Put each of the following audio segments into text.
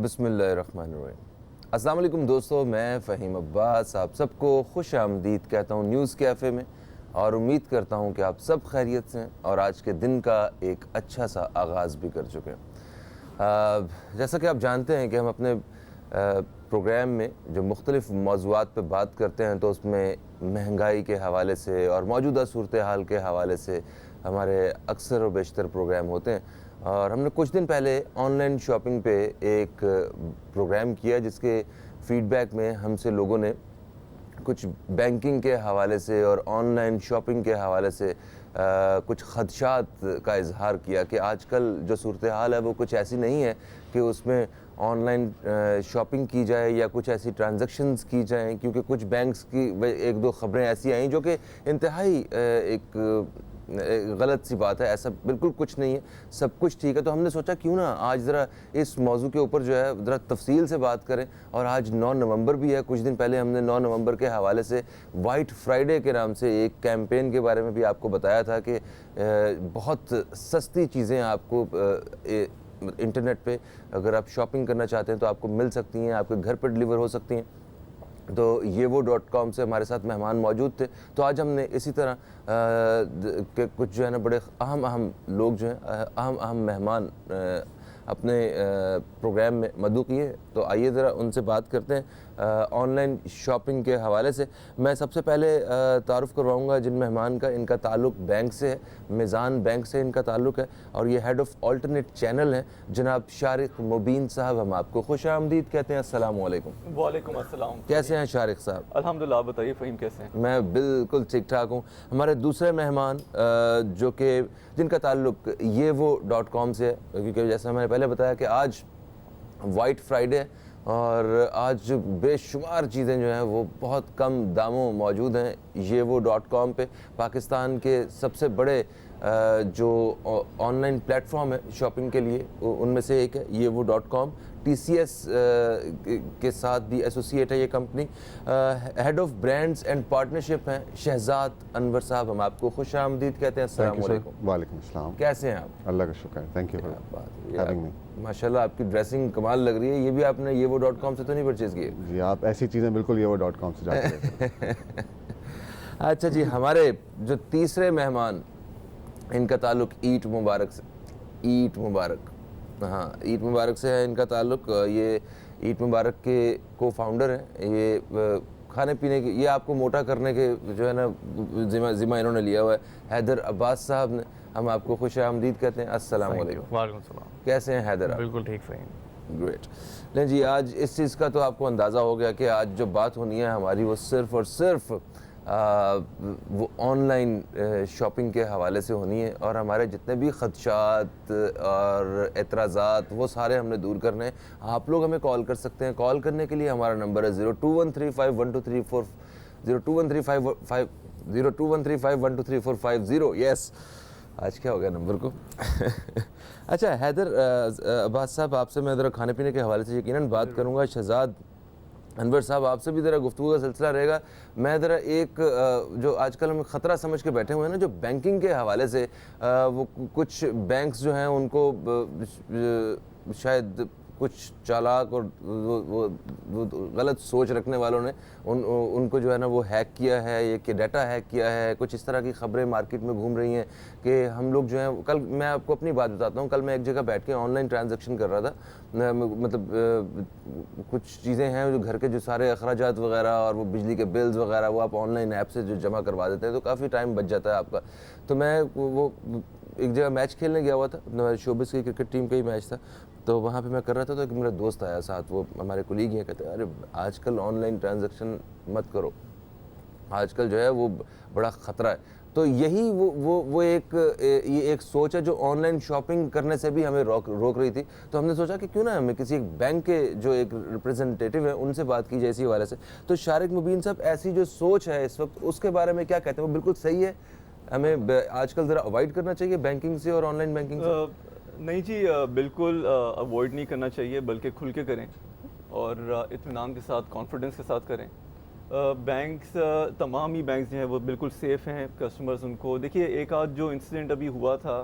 بسم اللہ الرحمن الرحیم۔ السلام علیکم دوستو، میں فہیم عباس آپ سب کو خوش آمدید کہتا ہوں نیوز کیفے میں، اور امید کرتا ہوں کہ آپ سب خیریت سے ہیں اور آج کے دن کا ایک اچھا سا آغاز بھی کر چکے ہیں۔ جیسا کہ آپ جانتے ہیں کہ ہم اپنے پروگرام میں جو مختلف موضوعات پہ بات کرتے ہیں تو اس میں مہنگائی کے حوالے سے اور موجودہ صورتحال کے حوالے سے ہمارے اکثر و بیشتر پروگرام ہوتے ہیں، اور ہم نے کچھ دن پہلے آن لائن شاپنگ پہ ایک پروگرام کیا جس کے فیڈ بیک میں ہم سے لوگوں نے کچھ بینکنگ کے حوالے سے اور آن لائن شاپنگ کے حوالے سے کچھ خدشات کا اظہار کیا کہ آج کل جو صورتحال ہے وہ کچھ ایسی نہیں ہے کہ اس میں آن لائن شاپنگ کی جائے یا کچھ ایسی ٹرانزیکشنز کی جائیں، کیونکہ کچھ بینکس کی ایک دو خبریں ایسی آئیں جو کہ انتہائی ایک غلط سی بات ہے۔ ایسا بالکل کچھ نہیں ہے، سب کچھ ٹھیک ہے۔ تو ہم نے سوچا کیوں نہ آج ذرا اس موضوع کے اوپر جو ہے ذرا تفصیل سے بات کریں، اور آج 9 نومبر بھی ہے۔ کچھ دن پہلے ہم نے 9 نومبر کے حوالے سے وائٹ فرائیڈے کے نام سے ایک کیمپین کے بارے میں بھی آپ کو بتایا تھا کہ بہت سستی چیزیں آپ کو انٹرنیٹ پہ اگر آپ شاپنگ کرنا چاہتے ہیں تو آپ کو مل سکتی ہیں، آپ کے گھر پہ ڈلیور ہو سکتی ہیں۔ تو یہ وہ .com سے ہمارے ساتھ مہمان موجود تھے، تو آج ہم نے اسی طرح کچھ جو ہے نا بڑے اہم لوگ جو ہیں اہم مہمان اپنے پروگرام میں مدعو کیے، تو آئیے ذرا ان سے بات کرتے ہیں آن لائن شاپنگ کے حوالے سے۔ میں سب سے پہلے تعارف کرواؤں گا جن مہمان کا، ان کا تعلق بینک سے ہے، میزان بینک سے ان کا تعلق ہے، اور یہ ہیڈ آف آلٹرنیٹ چینل ہیں جناب شارق مبین صاحب۔ ہم آپ کو خوش آمدید کہتے ہیں۔ السلام علیکم۔ وعلیکم السلام۔ کیسے ہیں شارق صاحب؟ الحمدللہ، آپ بتائیے فہیم کیسے ہیں؟ میں بالکل ٹھیک ٹھاک ہوں۔ ہمارے دوسرے مہمان جو کہ جن کا تعلق یہ وہ .com سے ہے، کیونکہ جیسا میں نے پہلے بتایا کہ آج وائٹ فرائیڈے ہے اور آج بے شمار چیزیں جو ہیں وہ بہت کم داموں موجود ہیں یہ وہ .com پہ۔ پاکستان کے سب سے بڑے جو آن لائن پلیٹ فارم ہے شاپنگ کے لیے ان میں سے ایک ہے یہ وہ .com۔ ٹی سی ایس کے ساتھ بھی ایسوسیٹ ہے یہ company. Head of brands and partnership ہیں شہزاد انور صاحب۔ ہم آپ کو خوش آمدید کہتے ہیں۔ السلام علیکم۔ وعلیکم السلام۔ کیسے ہیں آپ؟ اللہ کا شکر، تھینک یو۔ ماشاءاللہ آپ کی ڈریسنگ کمال لگ رہی ہے۔ یہ بھی آپ نے یہ وہ .com سے تو نہیں پرچیز کی؟ جی آپ ایسی چیزیں بالکل یہ وہ .com سے جاتے ہیں۔ اچھا جی، ہمارے جو تیسرے مہمان ان کا تعلق ایٹ مبارک سے، ایٹ مبارک، ہاں ایٹ مبارک سے ہے ان کا تعلق۔ یہ ایٹ مبارک کے کو فاؤنڈر ہیں۔ یہ کھانے پینے کی، یہ آپ کو موٹا کرنے کے جو ہے نا ذمہ انہوں نے لیا ہوا ہے، حیدر عباس صاحب نے۔ ہم آپ کو خوش آمدید کہتے ہیں۔ السلام علیکم۔ وعلیکم السلام۔ کیسے ہیں حیدر آپ؟ بالکل ٹھیک فہیم۔ گریٹ۔ نہیں جی، آج اس چیز کا تو آپ کو اندازہ ہو گیا کہ آج جو بات ہونی ہے ہماری وہ صرف اور صرف وہ آن لائن شاپنگ کے حوالے سے ہونی ہے، اور ہمارے جتنے بھی خدشات اور اعتراضات وہ سارے ہم نے دور کرنے ہیں۔ آپ لوگ ہمیں کال کر سکتے ہیں۔ کال کرنے کے لیے ہمارا نمبر ہے 0213512340 0213512340۔ یس، آج کیا ہو گیا نمبر کو؟ اچھا حیدر عباس صاحب، آپ سے میں ذرا کھانے پینے کے حوالے سے یقیناً بات کروں گا۔ شہزاد انور صاحب، آپ سے بھی ذرا گفتگو کا سلسلہ رہے گا۔ میں ذرا ایک جو آج کل ہم خطرہ سمجھ کے بیٹھے ہوئے ہیں نا جو بینکنگ کے حوالے سے، وہ کچھ بینکس جو ہیں ان کو شاید کچھ چالاک اور وہ غلط سوچ رکھنے والوں نے ان کو جو ہے نا وہ ہیک کیا ہے، یہ کہ ڈیٹا ہیک کیا ہے۔ کچھ اس طرح کی خبریں مارکیٹ میں گھوم رہی ہیں کہ ہم لوگ جو ہیں، کل میں آپ کو اپنی بات بتاتا ہوں، کل میں ایک جگہ بیٹھ کے آن لائن ٹرانزیکشن کر رہا تھا، مطلب کچھ چیزیں ہیں جو گھر کے جو سارے اخراجات وغیرہ اور وہ بجلی کے بلز وغیرہ وہ آپ آن لائن ایپ سے جو جمع کروا دیتے ہیں تو کافی ٹائم بچ جاتا ہے آپ کا۔ تو میں وہ ایک جگہ میچ کھیلنے گیا ہوا تھا، شوبز کی کرکٹ ٹیم کا ہی میچ تھا، تو وہاں پہ میں کر رہا تھا، تو ایک میرا دوست آیا ساتھ، وہ ہمارے کولیگ ہیں، کہتے ہیں ارے آج کل آن لائن ٹرانزیکشن مت کرو، آج کل جو ہے وہ بڑا خطرہ ہے۔ تو یہی وہ ایک سوچ ہے جو آن لائن شاپنگ کرنے سے بھی ہمیں روک رہی تھی۔ تو ہم نے سوچا کہ کیوں نہ ہمیں کسی ایک بینک کے جو ایک ریپریزنٹیٹیو ہیں ان سے بات کی جائے اسی حوالے سے۔ تو شارق مبین صاحب، ایسی جو سوچ ہے اس وقت اس کے بارے میں کیا کہتے ہیں؟ وہ بالکل صحیح ہے؟ ہمیں آج کل ذرا اوائڈ کرنا چاہیے بینکنگ سے اور آن لائن بینکنگ سے؟ نہیں جی، بالکل اوائڈ نہیں کرنا چاہیے، بلکہ کھل کے کریں اور اطمینان کے ساتھ، کانفیڈنس کے ساتھ کریں۔ بینکس، تمام ہی بینکس جو ہیں وہ بالکل سیف ہیں، کسٹمرز ان کو دیکھیے۔ ایک آدھ جو انسیڈنٹ ابھی ہوا تھا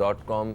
.com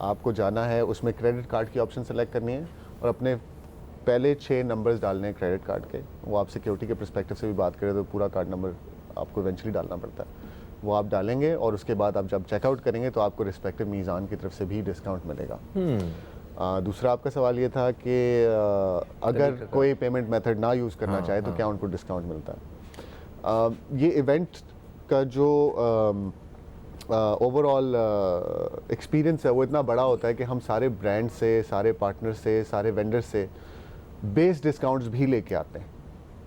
آپ کو جانا ہے, اس میں کریڈٹ کارڈ کی آپشن سلیکٹ کرنی ہے اور اپنے پہلے 6 نمبرز ڈالنے ہیں کریڈٹ کارڈ کے. وہ آپ سیکیورٹی کے پرسپیکٹو سے بھی بات کریں تو پورا کارڈ نمبر آپ کو ایونچولی ڈالنا پڑتا ہے, وہ آپ ڈالیں گے اور اس کے بعد آپ جب چیک آؤٹ کریں گے تو آپ کو رسپیکٹو میزان کی طرف سے بھی ڈسکاؤنٹ ملے گا. دوسرا آپ کا سوال یہ تھا کہ اگر کوئی پیمنٹ میتھڈ نہ یوز کرنا چاہے تو کیا ان کو ڈسکاؤنٹ ملتا ہے. یہ ایونٹ کا جو اوور آل ایکسپیرینس ہے وہ اتنا بڑا ہوتا ہے کہ ہم سارے برانڈ سے, سارے پارٹنر سے, سارے وینڈر سے بیس ڈسکاؤنٹس بھی لے کے آتے ہیں.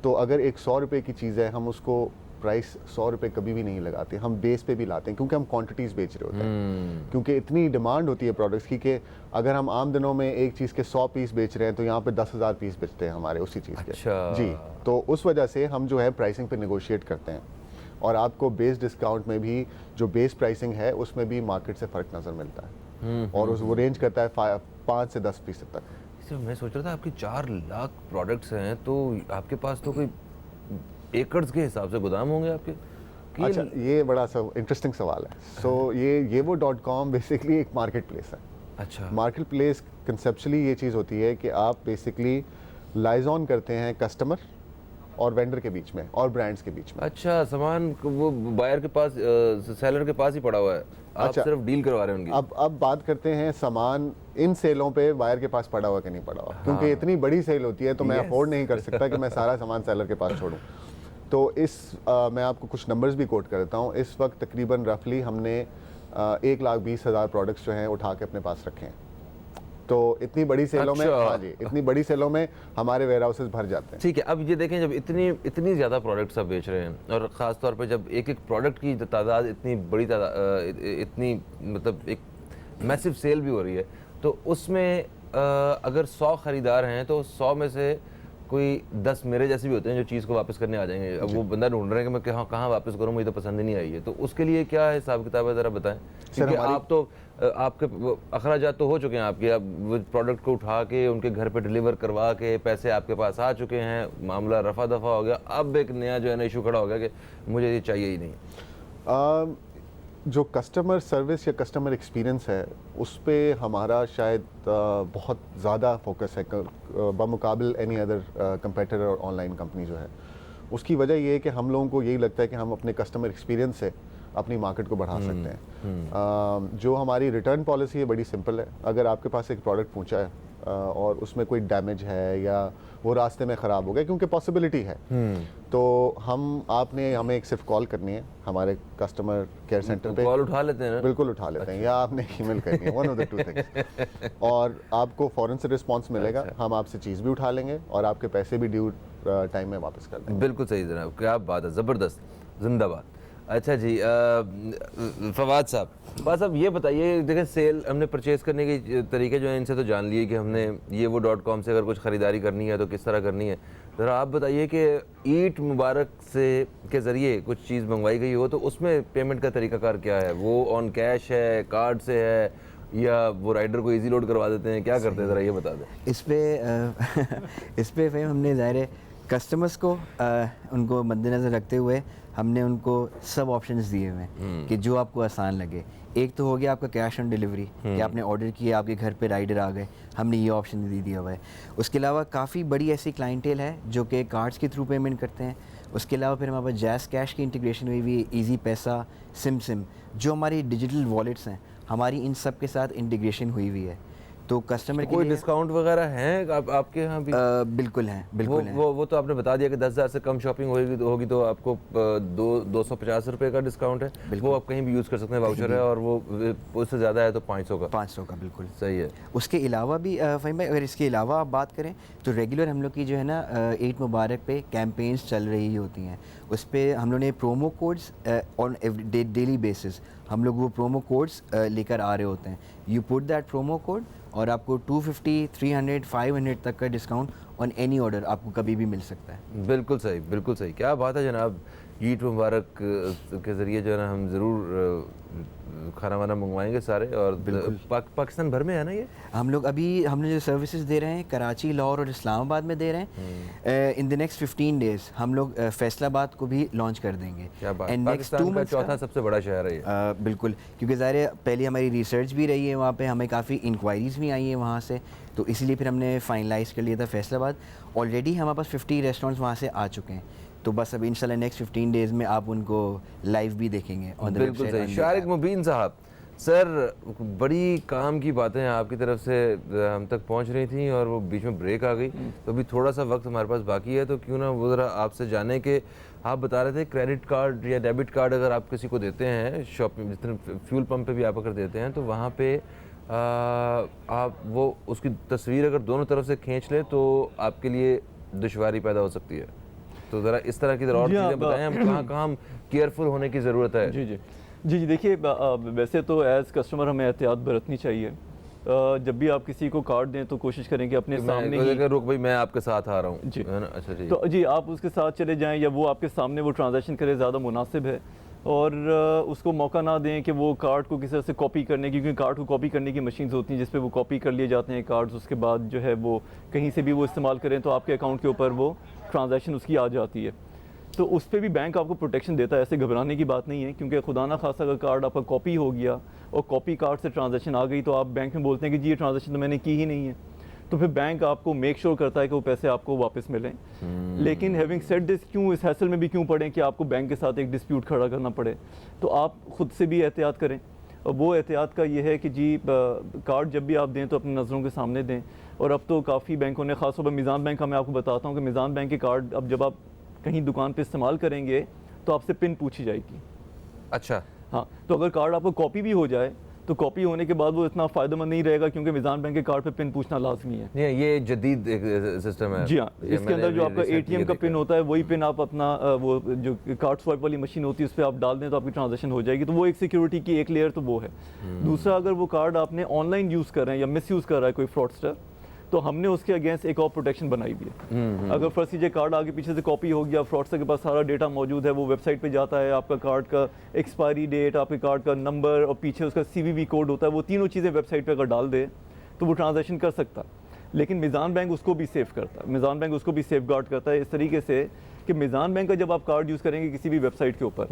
تو اگر ایک 100 روپے کی چیز ہے, ہم اس کو پرائس 100 روپے کبھی بھی نہیں لگاتے, ہم بیس پہ بھی لاتے ہیں کیونکہ ہم کوانٹٹیز بیچ رہے ہوتے ہیں, کیونکہ اتنی ڈیمانڈ ہوتی ہے پروڈکٹس کی کہ اگر ہم عام دنوں میں ایک چیز کے 100 پیس بیچ رہے ہیں تو یہاں پہ 10,000 پیس بیچتے ہیں ہمارے اسی چیز کے. جی, تو اس وجہ سے ہم جو ہے پرائسنگ پہ نیگوشیٹ کرتے ہیں اور آپ کو بیس ڈسکاؤنٹ میں بھی جو بیس پرائسنگ ہے اس میں بھی مارکیٹ سے فرق نظر ملتا ہے اور وہ رینج کرتا ہے 5 سے 10% تک. میں سوچ رہا تھا آپ کی 4 لاکھ پروڈکٹس ہیں تو آپ کے پاس تو کوئی ایکڑز کے حساب سے گودام ہوں گے آپ کے. اچھا, یہ بڑا انٹرسٹنگ سوال ہے. سو یہ وہ .com بیسکلی ایک مارکیٹ پلیس ہے. اچھا, مارکیٹ پلیس کنسیپچلی یہ چیز ہوتی ہے کہ آپ بیسکلی لائزون کرتے ہیں کسٹمر اور وینڈر کے بیچ میں اور برانڈس کے بیچ میں. اچھا, سامان وہ بائر کے پاس, سیلر کے پاس ہی پڑا ہوا ہے, آپ صرف ڈیل کروا رہے ہیں ان کی. اب بات کرتے ہیں سامان ان سیلوں پہ بائر کے پاس پڑا ہوا کہ نہیں پڑا ہوا, کیونکہ اتنی بڑی سیل ہوتی ہے تو میں افورڈ نہیں کر سکتا کہ میں سارا سامان سیلر کے پاس چھوڑوں. تو میں آپ کو کچھ نمبرز بھی کوٹ کرتا ہوں. اس وقت تقریباً رفلی ہم نے 1,20,000 پروڈکٹس جو ہیں اٹھا کے اپنے پاس رکھے ہیں. تو اتنی بڑی سیلوں میں, ہاں جی, اتنی بڑی سیلوں میں ہمارے ویئر ہاؤسز بھر جاتے ہیں. ٹھیک ہے, اب یہ دیکھیں جب اتنی زیادہ پروڈکٹس آپ بیچ رہے ہیں اور خاص طور پہ جب ایک پروڈکٹ کی تعداد اتنی بڑی تعداد, اتنی مطلب ایک میسو سیل بھی ہو رہی ہے, تو اس میں اگر 100 خریدار ہیں تو 100 میں سے کوئی 10 میرے جیسے بھی ہوتے ہیں جو چیز کو واپس کرنے آ جائیں گے. اب وہ بندہ ڈھونڈ رہے ہیں کہ میں کہاں واپس کروں, مجھے تو پسند ہی نہیں آئی ہے. تو اس کے لیے کیا حساب کتاب ہے, ذرا بتائیں. کیونکہ آپ تو آپ کے اخراجات تو ہو چکے ہیں آپ کے, اب وہ پروڈکٹ کو اٹھا کے ان کے گھر پہ ڈیلیور کروا کے پیسے آپ کے پاس آ چکے ہیں, معاملہ رفع دفع ہو گیا. اب ایک نیا جو ہے نا ایشو کھڑا ہو گیا کہ مجھے یہ چاہیے ہی نہیں. جو کسٹمر سروس یا کسٹمر ایکسپیرینس ہے اس پہ ہمارا شاید بہت زیادہ فوکس ہے بمقابل اینی ادر کمپیٹیٹر اور آن لائن کمپنی جو ہے. اس کی وجہ یہ ہے کہ ہم لوگوں کو یہی لگتا ہے کہ ہم اپنے کسٹمر ایکسپیرینس سے اپنی مارکیٹ کو بڑھا سکتے ہیں. جو ہماری ریٹرن پالیسی ہے بڑی سمپل ہے. اگر آپ کے پاس ایک پروڈکٹ پہنچا ہے اور اس میں کوئی ڈیمیج ہے یا وہ راستے میں خراب ہو گیا, کیونکہ پاسبلٹی ہے, تو آپ نے ہمیں ایک صرف کال کرنی ہے ہمارے کسٹمر کیئر سینٹر پہ. کال اٹھا لیتے ہیں؟ بالکل اٹھا لیتے ہیں, یا آپ نے ای میل کرنی ہے, one of the two things, اور آپ کو فوراً سے رسپانس ملے گا. ہم آپ سے چیز بھی اٹھا لیں گے اور آپ کے پیسے بھی ڈیو ٹائم میں واپس کر دیں گے. بالکل صحیح جناب, کیا بات ہے, زبردست, زندہ باد. اچھا جی, فواد صاحب یہ بتائیے, دیکھیں سیل ہم نے پرچیز کرنے کے طریقے جو ہیں ان سے تو جان لیے کہ ہم نے یہ وہ .com سے اگر کچھ خریداری کرنی ہے تو کس طرح کرنی ہے. ذرا آپ بتائیے کہ عید مبارک سے کے ذریعے کچھ چیز منگوائی گئی ہو تو اس میں پیمنٹ کا طریقہ کار کیا ہے؟ وہ آن کیش ہے, کارڈ سے ہے, یا وہ رائڈر کو ایزی لوڈ کروا دیتے ہیں, کیا کرتے ہیں ذرا یہ بتا دیں. اس پہ ہم نے ظاہر ہے کسٹمرس کو ان کو مد نظر رکھتے ہوئے ہم نے ان کو سب آپشنز دیے ہوئے ہیں کہ جو آپ کو آسان لگے. ایک تو ہو گیا آپ کا کیش آن ڈیلیوری, کہ آپ نے آرڈر کیا, آپ کے گھر پہ رائڈر آ گئے, ہم نے یہ آپشن دیا ہوا ہے. اس کے علاوہ کافی بڑی ایسی کلائنٹیل ہے جو کہ کارڈس کے تھرو پیمنٹ کرتے ہیں. اس کے علاوہ پھر ہمارے پاس جیز کیش کی انٹیگریشن ہوئی ہوئی ہے, ایزی پیسہ, سم جو ہماری ڈیجیٹل والیٹس ہیں ہماری ان سب کے ساتھ انٹیگریشن ہوئی ہوئی ہے. تو کسٹمر کوئی ڈسکاؤنٹ وغیرہ ہیں آپ کے یہاں بھی؟ بالکل ہیں, بالکل ہیں. وہ تو آپ نے بتا دیا کہ 10,000 سے کم شاپنگ ہوگی تو آپ کو 250 روپے کا ڈسکاؤنٹ ہے. وہ آپ کہیں بھی یوز کر سکتے ہیں, واؤچر ہے, اور وہ اس سے زیادہ ہے تو 500 کا. بالکل صحیح ہے. اس کے علاوہ بھی فہیم بھائی, اگر اس کے علاوہ آپ بات کریں تو ریگولر ہم لوگ کی جو ہے نا عید مبارک پہ کیمپینز چل رہی ہوتی ہیں. اس پہ ہم لوگوں نے promo codes on daily basis ہم لوگ وہ پرومو کوڈز لے کر آ رہے ہوتے ہیں. You put that promo code اور آپ کو 250, 300, 500 تک کا ڈسکاؤنٹ آن اینی آرڈر آپ کو کبھی بھی مل سکتا ہے. بالکل صحیح, بالکل صحیح. کیا بات ہے جناب, عید مبارک کے ذریعے جو ہے نا ہم ضرور کھانا وانا منگوائیں گے سارے. اور پاکستان بھر میں ہے نا یہ ہم لوگ ابھی ہم نے جو سروسز دے رہے ہیں کراچی، لاہور اور اسلام آباد میں دے رہے ہیں. ان دی نیکسٹ 15 days ہم لوگ فیصل آباد کو بھی لانچ کر دیں گے. کیا بات، پاکستان کا چوتھا سب سے بڑا شہر ہے یہ. بالکل، کیونکہ ظاہر ہے پہلے ہماری ریسرچ بھی رہی ہے وہاں پہ، ہمیں کافی انکوائریز بھی آئی ہیں وہاں سے، تو اسی لیے پھر ہم نے فائنلائز کر لیا تھا فیصل آباد. آلریڈی ہمارے پاس 50 ریسٹورینٹس وہاں سے آ چکے ہیں، تو بس اب انشاءاللہ نیکسٹ 15 days میں آپ ان کو لائیو بھی دیکھیں گے. بالکل صحیح. شارق مبین صاحب، سر بڑی کام کی باتیں آپ کی طرف سے ہم تک پہنچ رہی تھیں اور وہ بیچ میں بریک آ گئی، تو ابھی تھوڑا سا وقت ہمارے پاس باقی ہے، تو کیوں نہ وہ ذرا آپ سے جانیں کہ آپ بتا رہے تھے کریڈٹ کارڈ یا ڈیبٹ کارڈ اگر آپ کسی کو دیتے ہیں شاپنگ، جس طرح فیول پمپ پہ بھی آپ اگر دیتے ہیں تو وہاں پہ آپ وہ اس کی تصویر اگر دونوں طرف سے کھینچ لیں تو آپ کے لیے دشواری پیدا ہو سکتی ہے. تو ذرا اس طرح کی ذرا اور چیزیں بتائیں، ہم کہاں کہاں کیئرفل ہونے کی ضرورت ہے. جی دیکھیے، ویسے تو ایز کسٹمر ہمیں احتیاط برتنی چاہیے. جب بھی آپ کسی کو کارڈ دیں تو کوشش کریں کہ اپنے سامنے ہی رک بھائی میں آپ کے ساتھ آ رہا ہوں. جی اچھا جی، تو جی آپ اس کے ساتھ چلے جائیں یا وہ آپ کے سامنے وہ ٹرانزیکشن کرے، زیادہ مناسب ہے. اور اس کو موقع نہ دیں کہ وہ کارڈ کو کسی طرح سے کاپی کرنے کی، کیونکہ کارڈ کو کاپی کرنے کی مشینز ہوتی ہیں جس پہ وہ کاپی کر لیے جاتے ہیں کارڈز. اس کے بعد جو ہے وہ کہیں سے بھی وہ استعمال کریں تو آپ کے اکاؤنٹ کے اوپر وہ ٹرانزیکشن اس کی آ جاتی ہے. تو اس پہ بھی بینک آپ کو پروٹیکشن دیتا ہے، ایسے گھبرانے کی بات نہیں ہے، کیونکہ خدا نہ خاصا اگر کارڈ آپ کا کاپی ہو گیا اور کاپی کارڈ سے ٹرانزیکشن آ گئی تو آپ بینک میں بولتے ہیں کہ جی یہ ٹرانزیکشن تو میں نے کی ہی نہیں ہے، تو پھر بینک آپ کو میک شور کرتا ہے کہ وہ پیسے آپ کو واپس ملیں. لیکن ہیونگ سیڈ دس، کیوں اس ہیسل میں بھی کیوں پڑیں کہ آپ کو بینک کے ساتھ ایک ڈسپیوٹ کھڑا کرنا پڑے. تو آپ خود سے بھی احتیاط کریں. اور وہ احتیاط کا یہ ہے کہ جی کارڈ جب بھی آپ دیں تو اپنی نظروں کے سامنے دیں. اور اب تو کافی بینکوں نے، خاص طور پر میزان بینک کا میں آپ کو بتاتا ہوں کہ میزان بینک کے کارڈ اب جب آپ کہیں دکان پہ استعمال کریں گے تو آپ سے پن پوچھی جائے گی. اچھا ہاں، تو اگر کارڈ آپ کو کاپی بھی ہو جائے تو کاپی ہونے کے بعد وہ اتنا فائدہ مند نہیں رہے گا، کیونکہ میزان بینک کے کارڈ پہ پن پوچھنا لازمی ہے. یہ جدید ایک سسٹم ہے. جی ہاں، اس کے اندر جو آپ کا اے ٹی ایم کا پن ہوتا ہے وہی پن آپ اپنا وہ جو کارڈ سوائپ والی مشین ہوتی ہے اس پہ آپ ڈال دیں تو آپ کی ٹرانزیکشن ہو جائے گی. تو وہ ایک سیکیورٹی کی ایک لیئر تو وہ ہے. دوسرا، اگر وہ کارڈ آپ نے آن لائن یوز کر رہے ہیں یا مس یوز کر رہا ہے کوئی فراڈسٹر، تو ہم نے اس کے اگینسٹ ایک اور پروٹیکشن بنائی ہوئی ہے. اگر فرض کیجیے کارڈ آگے پیچھے سے کاپی ہو گیا، فراڈسٹر کے پاس سارا ڈیٹا موجود ہے، وہ ویب سائٹ پہ جاتا ہے، آپ کا کارڈ کا ایکسپائری ڈیٹ، آپ کے کارڈ کا نمبر اور پیچھے اس کا CVV کوڈ ہوتا ہے، وہ تینوں چیزیں ویب سائٹ پہ اگر ڈال دے تو وہ ٹرانزیکشن کر سکتا. لیکن میزان بینک اس کو بھی سیف کرتا ہے، میزان بینک اس کو بھی سیف گارڈ کرتا ہے اس طریقے سے کہ میزان بینک کا جب آپ کارڈ یوز کریں گے کسی بھی ویب سائٹ کے اوپر،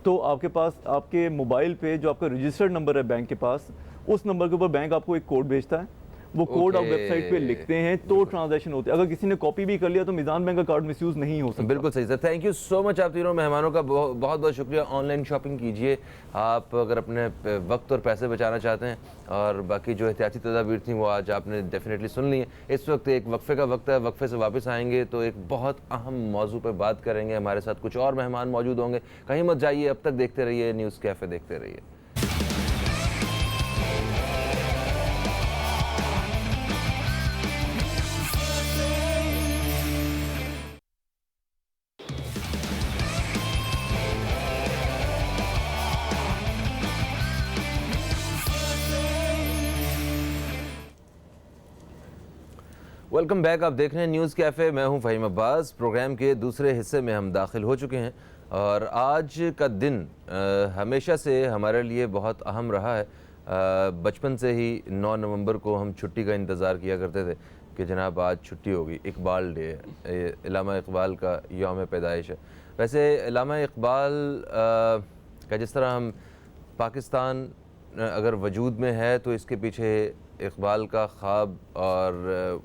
تو آپ کے پاس آپ کے موبائل پہ جو آپ کا رجسٹرڈ نمبر ہے بینک کے پاس، اس نمبر کے اوپر بینک آپ کو ایک کوڈ بھیجتا ہے. وہ کوڈ آپ ویب سائٹ پہ لکھتے ہیں تو ٹرانزیکشن ہوتی ہے. اگر کسی نے کاپی بھی کر لیا تو میزان بینک کا کارڈ مس یوز نہیں ہو سکتا. بالکل صحیح سر. تھینک یو سو مچ آپ تینوں مہمانوں کا بہت بہت شکریہ. آن لائن شاپنگ کیجیے آپ اگر اپنے وقت اور پیسے بچانا چاہتے ہیں، اور باقی جو احتیاطی تدابیر تھیں وہ آج آپ نے ڈیفینیٹلی سن لی ہیں. اس وقت ایک وقفے کا وقت ہے، وقفے سے واپس آئیں گے تو ایک بہت اہم موضوع پہ بات کریں گے. ہمارے ساتھ کچھ اور مہمان موجود ہوں گے، کہیں مت جائیے. اب تک دیکھتے رہیے نیوز کیفے، دیکھتے رہیے. Welcome back. آپ دیکھ رہے ہیں نیوز کیفے، میں ہوں فہیم عباس. پروگرام کے دوسرے حصے میں ہم داخل ہو چکے ہیں اور آج کا دن ہمیشہ سے ہمارے لیے بہت اہم رہا ہے. بچپن سے ہی 9 نومبر کو ہم چھٹی کا انتظار کیا کرتے تھے کہ جناب آج چھٹی ہوگی. اقبال ڈے ہے، علامہ اقبال کا یوم پیدائش ہے. ویسے علامہ اقبال کا جس طرح ہم پاکستان اگر وجود میں ہے تو اس کے پیچھے اقبال کا خواب اور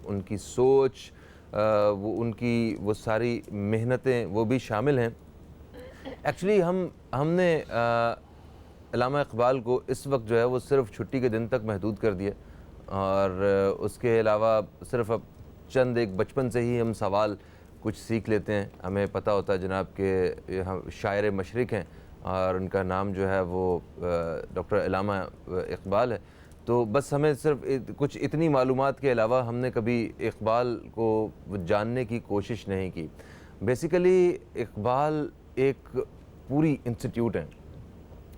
ان کی سوچ، ان کی وہ ساری محنتیں وہ بھی شامل ہیں. ایکچولی ہم نے علامہ اقبال کو اس وقت جو ہے وہ صرف چھٹی کے دن تک محدود کر دیا، اور اس کے علاوہ صرف اب چند ایک بچپن سے ہی ہم سوال کچھ سیکھ لیتے ہیں. ہمیں پتہ ہوتا ہے جناب کہ شاعر مشرق ہیں اور ان کا نام جو ہے وہ ڈاکٹر علامہ اقبال ہے. تو بس ہمیں صرف کچھ اتنی معلومات کے علاوہ ہم نے کبھی اقبال کو جاننے کی کوشش نہیں کی. بیسیکلی اقبال ایک پوری انسٹیٹیوٹ ہیں.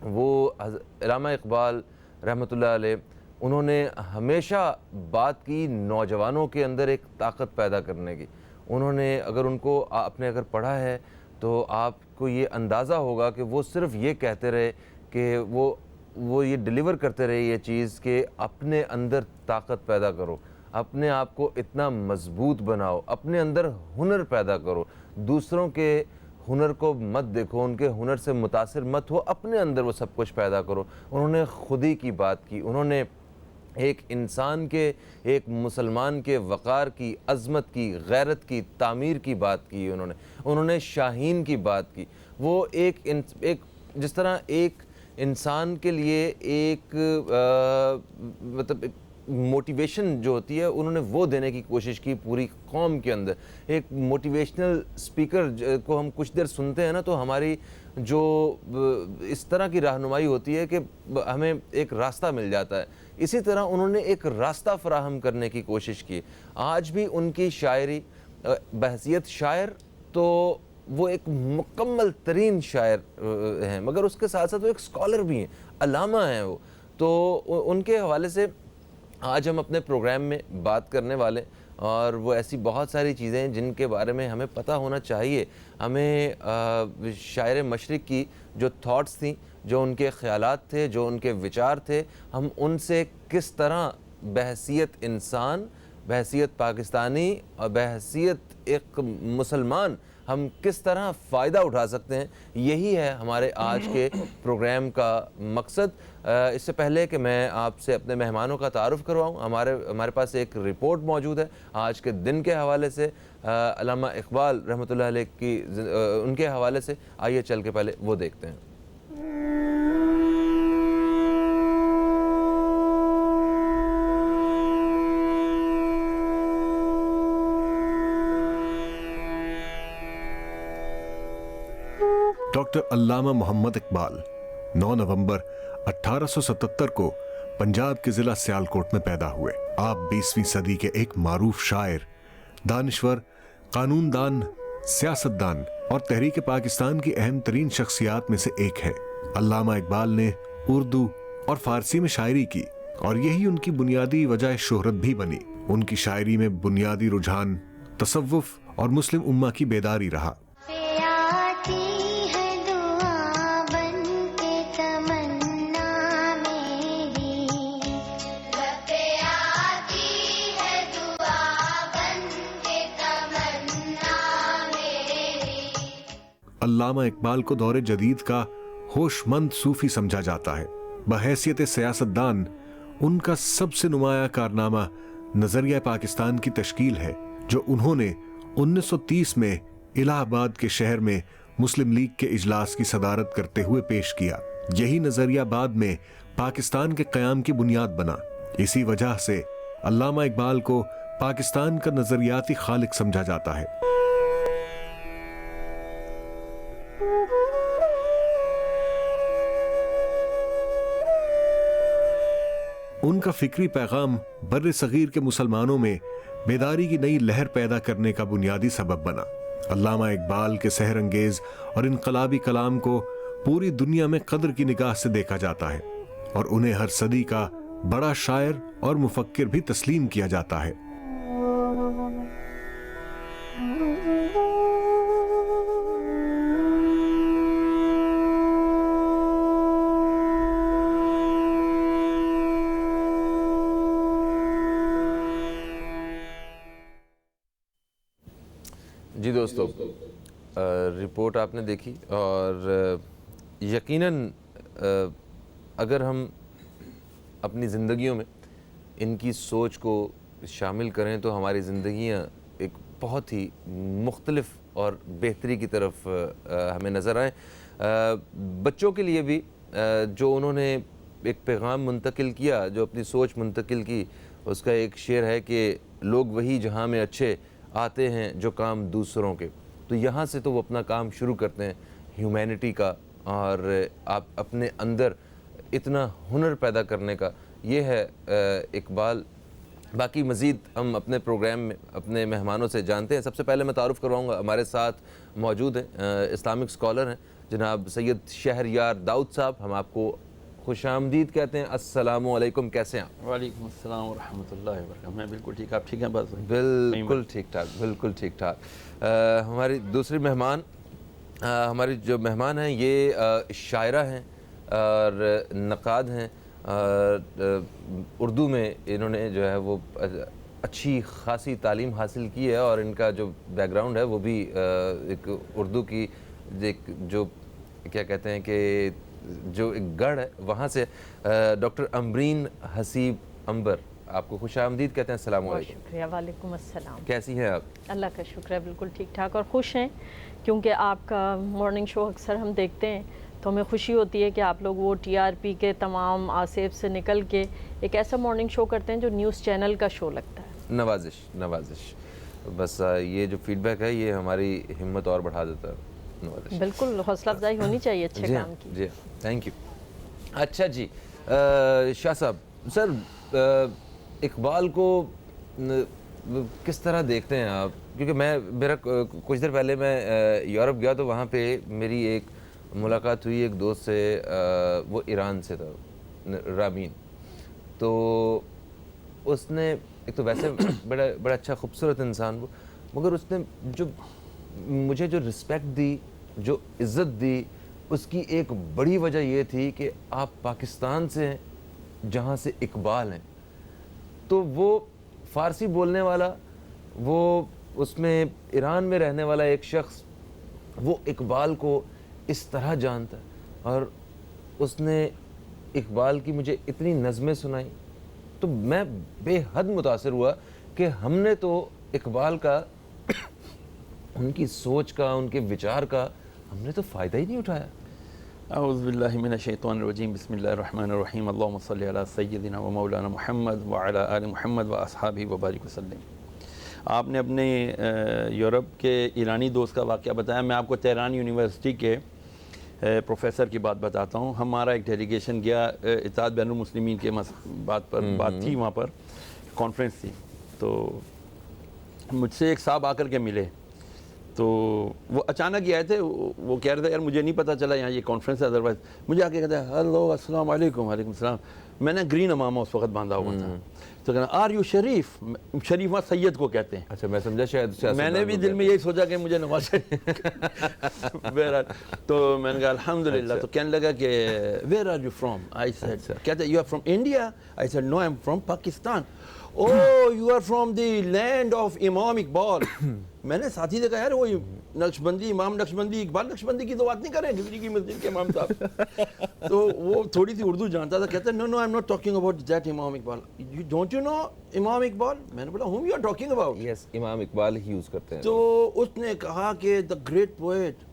وہ علامہ اقبال رحمۃ اللہ علیہ، انہوں نے ہمیشہ بات کی نوجوانوں کے اندر ایک طاقت پیدا کرنے کی. انہوں نے اگر ان کو آپ نے اگر پڑھا ہے تو آپ کو یہ اندازہ ہوگا کہ وہ صرف یہ کہتے رہے کہ وہ یہ ڈیلیور کرتے رہے یہ چیز کہ اپنے اندر طاقت پیدا کرو، اپنے آپ کو اتنا مضبوط بناؤ، اپنے اندر ہنر پیدا کرو، دوسروں کے ہنر کو مت دیکھو، ان کے ہنر سے متاثر مت ہو، اپنے اندر وہ سب کچھ پیدا کرو۔ انہوں نے خودی کی بات کی، انہوں نے ایک انسان کے، ایک مسلمان کے وقار کی، عظمت کی، غیرت کی تعمیر کی بات کی انہوں نے شاہین کی بات کی۔ وہ ایک جس طرح ایک انسان کے لیے ایک مطلب موٹیویشن جو ہوتی ہے انہوں نے وہ دینے کی کوشش کی پوری قوم کے اندر۔ ایک موٹیویشنل سپیکر کو ہم کچھ دیر سنتے ہیں نا تو ہماری جو اس طرح کی رہنمائی ہوتی ہے کہ ہمیں ایک راستہ مل جاتا ہے، اسی طرح انہوں نے ایک راستہ فراہم کرنے کی کوشش کی۔ آج بھی ان کی شاعری بحیثیت شاعر تو وہ ایک مکمل ترین شاعر ہیں، مگر اس کے ساتھ ساتھ وہ ایک اسکالر بھی ہیں، علامہ ہیں وہ۔ تو ان کے حوالے سے آج ہم اپنے پروگرام میں بات کرنے والے، اور وہ ایسی بہت ساری چیزیں ہیں جن کے بارے میں ہمیں پتہ ہونا چاہیے۔ ہمیں شاعر مشرق کی جو تھاٹس تھیں، جو ان کے خیالات تھے، جو ان کے وچار تھے، ہم ان سے کس طرح بحیثیت انسان، بحیثیت پاکستانی اور بحیثیت ایک مسلمان ہم کس طرح فائدہ اٹھا سکتے ہیں، یہی ہے ہمارے آج کے پروگرام کا مقصد۔ اس سے پہلے کہ میں آپ سے اپنے مہمانوں کا تعارف کرواؤں، ہمارے پاس ایک رپورٹ موجود ہے آج کے دن کے حوالے سے، علامہ اقبال رحمۃ اللہ علیہ کی ان کے حوالے سے۔ آئیے چل کے پہلے وہ دیکھتے ہیں۔ ڈاکٹر علامہ محمد اقبال 9 نومبر 1877 کو پنجاب کے ضلع سیالکوٹ میں پیدا ہوئے۔ آپ 20ویں صدی کے ایک معروف شاعر، دانشور، قانون دان، سیاست دان اور تحریک پاکستان کی اہم ترین شخصیات میں سے ایک ہیں۔ علامہ اقبال نے اردو اور فارسی میں شاعری کی اور یہی ان کی بنیادی وجہ شہرت بھی بنی۔ ان کی شاعری میں بنیادی رجحان تصوف اور مسلم امہ کی بیداری رہا۔ علامہ اقبال کو دور جدید کا ہوش مند صوفی سمجھا جاتا ہے۔ بحیثیت سیاست دان ان کا سب سے نمایاں کارنامہ نظریہ پاکستان کی تشکیل ہے، جو انہوں نے 1930 میں الہ آباد کے شہر میں مسلم لیگ کے اجلاس کی صدارت کرتے ہوئے پیش کیا۔ یہی نظریہ بعد میں پاکستان کے قیام کی بنیاد بنا۔ اسی وجہ سے علامہ اقبال کو پاکستان کا نظریاتی خالق سمجھا جاتا ہے۔ ان کا فکری پیغام بر صغیر کے مسلمانوں میں بیداری کی نئی لہر پیدا کرنے کا بنیادی سبب بنا۔ علامہ اقبال کے سحر انگیز اور انقلابی کلام کو پوری دنیا میں قدر کی نگاہ سے دیکھا جاتا ہے اور انہیں ہر صدی کا بڑا شاعر اور مفکر بھی تسلیم کیا جاتا ہے۔ جی دوستو، رپورٹ آپ نے دیکھی، اور یقیناً اگر ہم اپنی زندگیوں میں ان کی سوچ کو شامل کریں تو ہماری زندگیاں ایک بہت ہی مختلف اور بہتری کی طرف ہمیں نظر آئیں۔ بچوں کے لیے بھی جو انہوں نے ایک پیغام منتقل کیا، جو اپنی سوچ منتقل کی، اس کا ایک شعر ہے کہ لوگ وہی جہاں میں اچھے آتے ہیں جو کام دوسروں کے۔ تو یہاں سے تو وہ اپنا کام شروع کرتے ہیں ہیومینٹی کا، اور آپ اپنے اندر اتنا ہنر پیدا کرنے کا۔ یہ ہے اقبال۔ باقی مزید ہم اپنے پروگرام میں اپنے مہمانوں سے جانتے ہیں۔ سب سے پہلے میں تعارف کرواؤں گا، ہمارے ساتھ موجود ہیں اسلامک اسکالر ہیں جناب سید شہریار داؤد صاحب۔ ہم آپ کو خوش آمدید کہتے ہیں۔ السلام علیکم، کیسے ہیں آپ؟ وعلیکم السلام ورحمۃ اللہ وبرکاتہ۔ میں بالکل ٹھیک، آپ ٹھیک ہیں؟ بس بالکل ٹھیک ٹھاک، بالکل ٹھیک ٹھاک۔ ہماری دوسری مہمان ہماری جو مہمان ہیں یہ شاعرہ ہیں اور نقاد ہیں، اردو میں انہوں نے جو ہے وہ اچھی خاصی تعلیم حاصل کی ہے، اور ان کا جو بیک گراؤنڈ ہے وہ بھی ایک اردو کی ایک جو کیا کہتے ہیں کہ جو ایک گڑھ ہے وہاں سے۔ ڈاکٹر امبرین حسیب امبر، آپ کو خوش آمدید کہتے ہیں، السلام بہت علیکم۔ شکریہ، وعلیکم السلام۔ کیسی ہیں آپ؟ اللہ کا شکر ہے، بالکل ٹھیک ٹھاک اور خوش ہیں، کیونکہ آپ کا مارننگ شو اکثر ہم دیکھتے ہیں تو ہمیں خوشی ہوتی ہے کہ آپ لوگ وہ ٹی آر پی کے تمام آصف سے نکل کے ایک ایسا مارننگ شو کرتے ہیں جو نیوز چینل کا شو لگتا ہے۔ نوازش نوازش، بس یہ جو فیڈ بیک ہے یہ ہماری ہمت اور بڑھا دیتا ہے۔ نوازش، بالکل حوصلہ افزائی ہونی چاہیے اچھے جی کام کی۔ جی تھینک یو۔ اچھا جی، شاہ صاحب، سر اقبال کو کس طرح دیکھتے ہیں آپ؟ کیونکہ میرا کچھ دیر پہلے میں یورپ گیا تو وہاں پہ میری ایک ملاقات ہوئی ایک دوست سے، وہ ایران سے تھا، رامین، تو اس نے ایک تو ویسے بڑا اچھا خوبصورت انسان وہ، مگر اس نے جو مجھے جو رسپیکٹ دی، جو عزت دی، اس کی ایک بڑی وجہ یہ تھی کہ آپ پاکستان سے ہیں جہاں سے اقبال ہیں، تو وہ فارسی بولنے والا، وہ اس میں ایران میں رہنے والا ایک شخص، وہ اقبال کو اس طرح جانتا ہے، اور اس نے اقبال کی مجھے اتنی نظمیں سنائی، تو میں بے حد متاثر ہوا کہ ہم نے تو اقبال کا، ان کی سوچ کا، ان کے وچار کا ہم نے تو فائدہ ہی نہیں اٹھایا۔ اعوذ باللہ من الشیطان الرجیم، بسم اللہ الرحمن الرحیم، اللہم صلی علی سیدنا و مولانا محمد وعلی آل محمد و اصحابہ وبارک وسلم۔ آپ نے اپنے یورپ کے ایرانی دوست کا واقعہ بتایا، میں آپ کو تہران یونیورسٹی کے پروفیسر کی بات بتاتا ہوں۔ ہمارا ایک ڈیلیگیشن گیا، اتحاد بین المسلمین کے بات تھی، وہاں پر کانفرنس تھی، تو مجھ سے ایک صاحب آ کر کے ملے، تو وہ اچانک ہی آئے تھے، وہ کہہ رہے تھے یار مجھے نہیں پتہ چلا یہاں یہ کانفرنس ہے، ادروائز مجھے آ کے کہتا ہے ہلو السلام علیکم۔ وعلیکم السلام۔ میں نے گرین امامہ اس وقت باندھا ہوا تھا، تو کہنا آر یو شریف؟ شریف وہاں سید کو کہتے ہیں۔ اچھا، میں سمجھا شاید میں نے بھی دل میں یہی سوچا کہ مجھے نواز شریف بہرحال، تو میں نے کہا الحمدللہ، تو کہنے لگا کہ where are you from? I said, کہتے you are from India? I said no, I am from Pakistan. Oh, you are from the land of امام اقبال۔ میں نے ساتھی سے کہا یار وہ نقشبندی، امام نقشبندی، اقبال نقشبندی کی تو بات نہیں کر رہے ہیں گجری کی مسجد کے امام صاحب۔ تو وہ تھوڑی سی اردو جانتا تھا، کہتا ہے no, I am not talking about that امام اقبال۔ Don't you know امام اقبال؟ میں نے بولا whom you are talking about؟ یس، امام اقبال ہی یوز کرتے ہیں۔ تو اس نے کہا کہ the great poet۔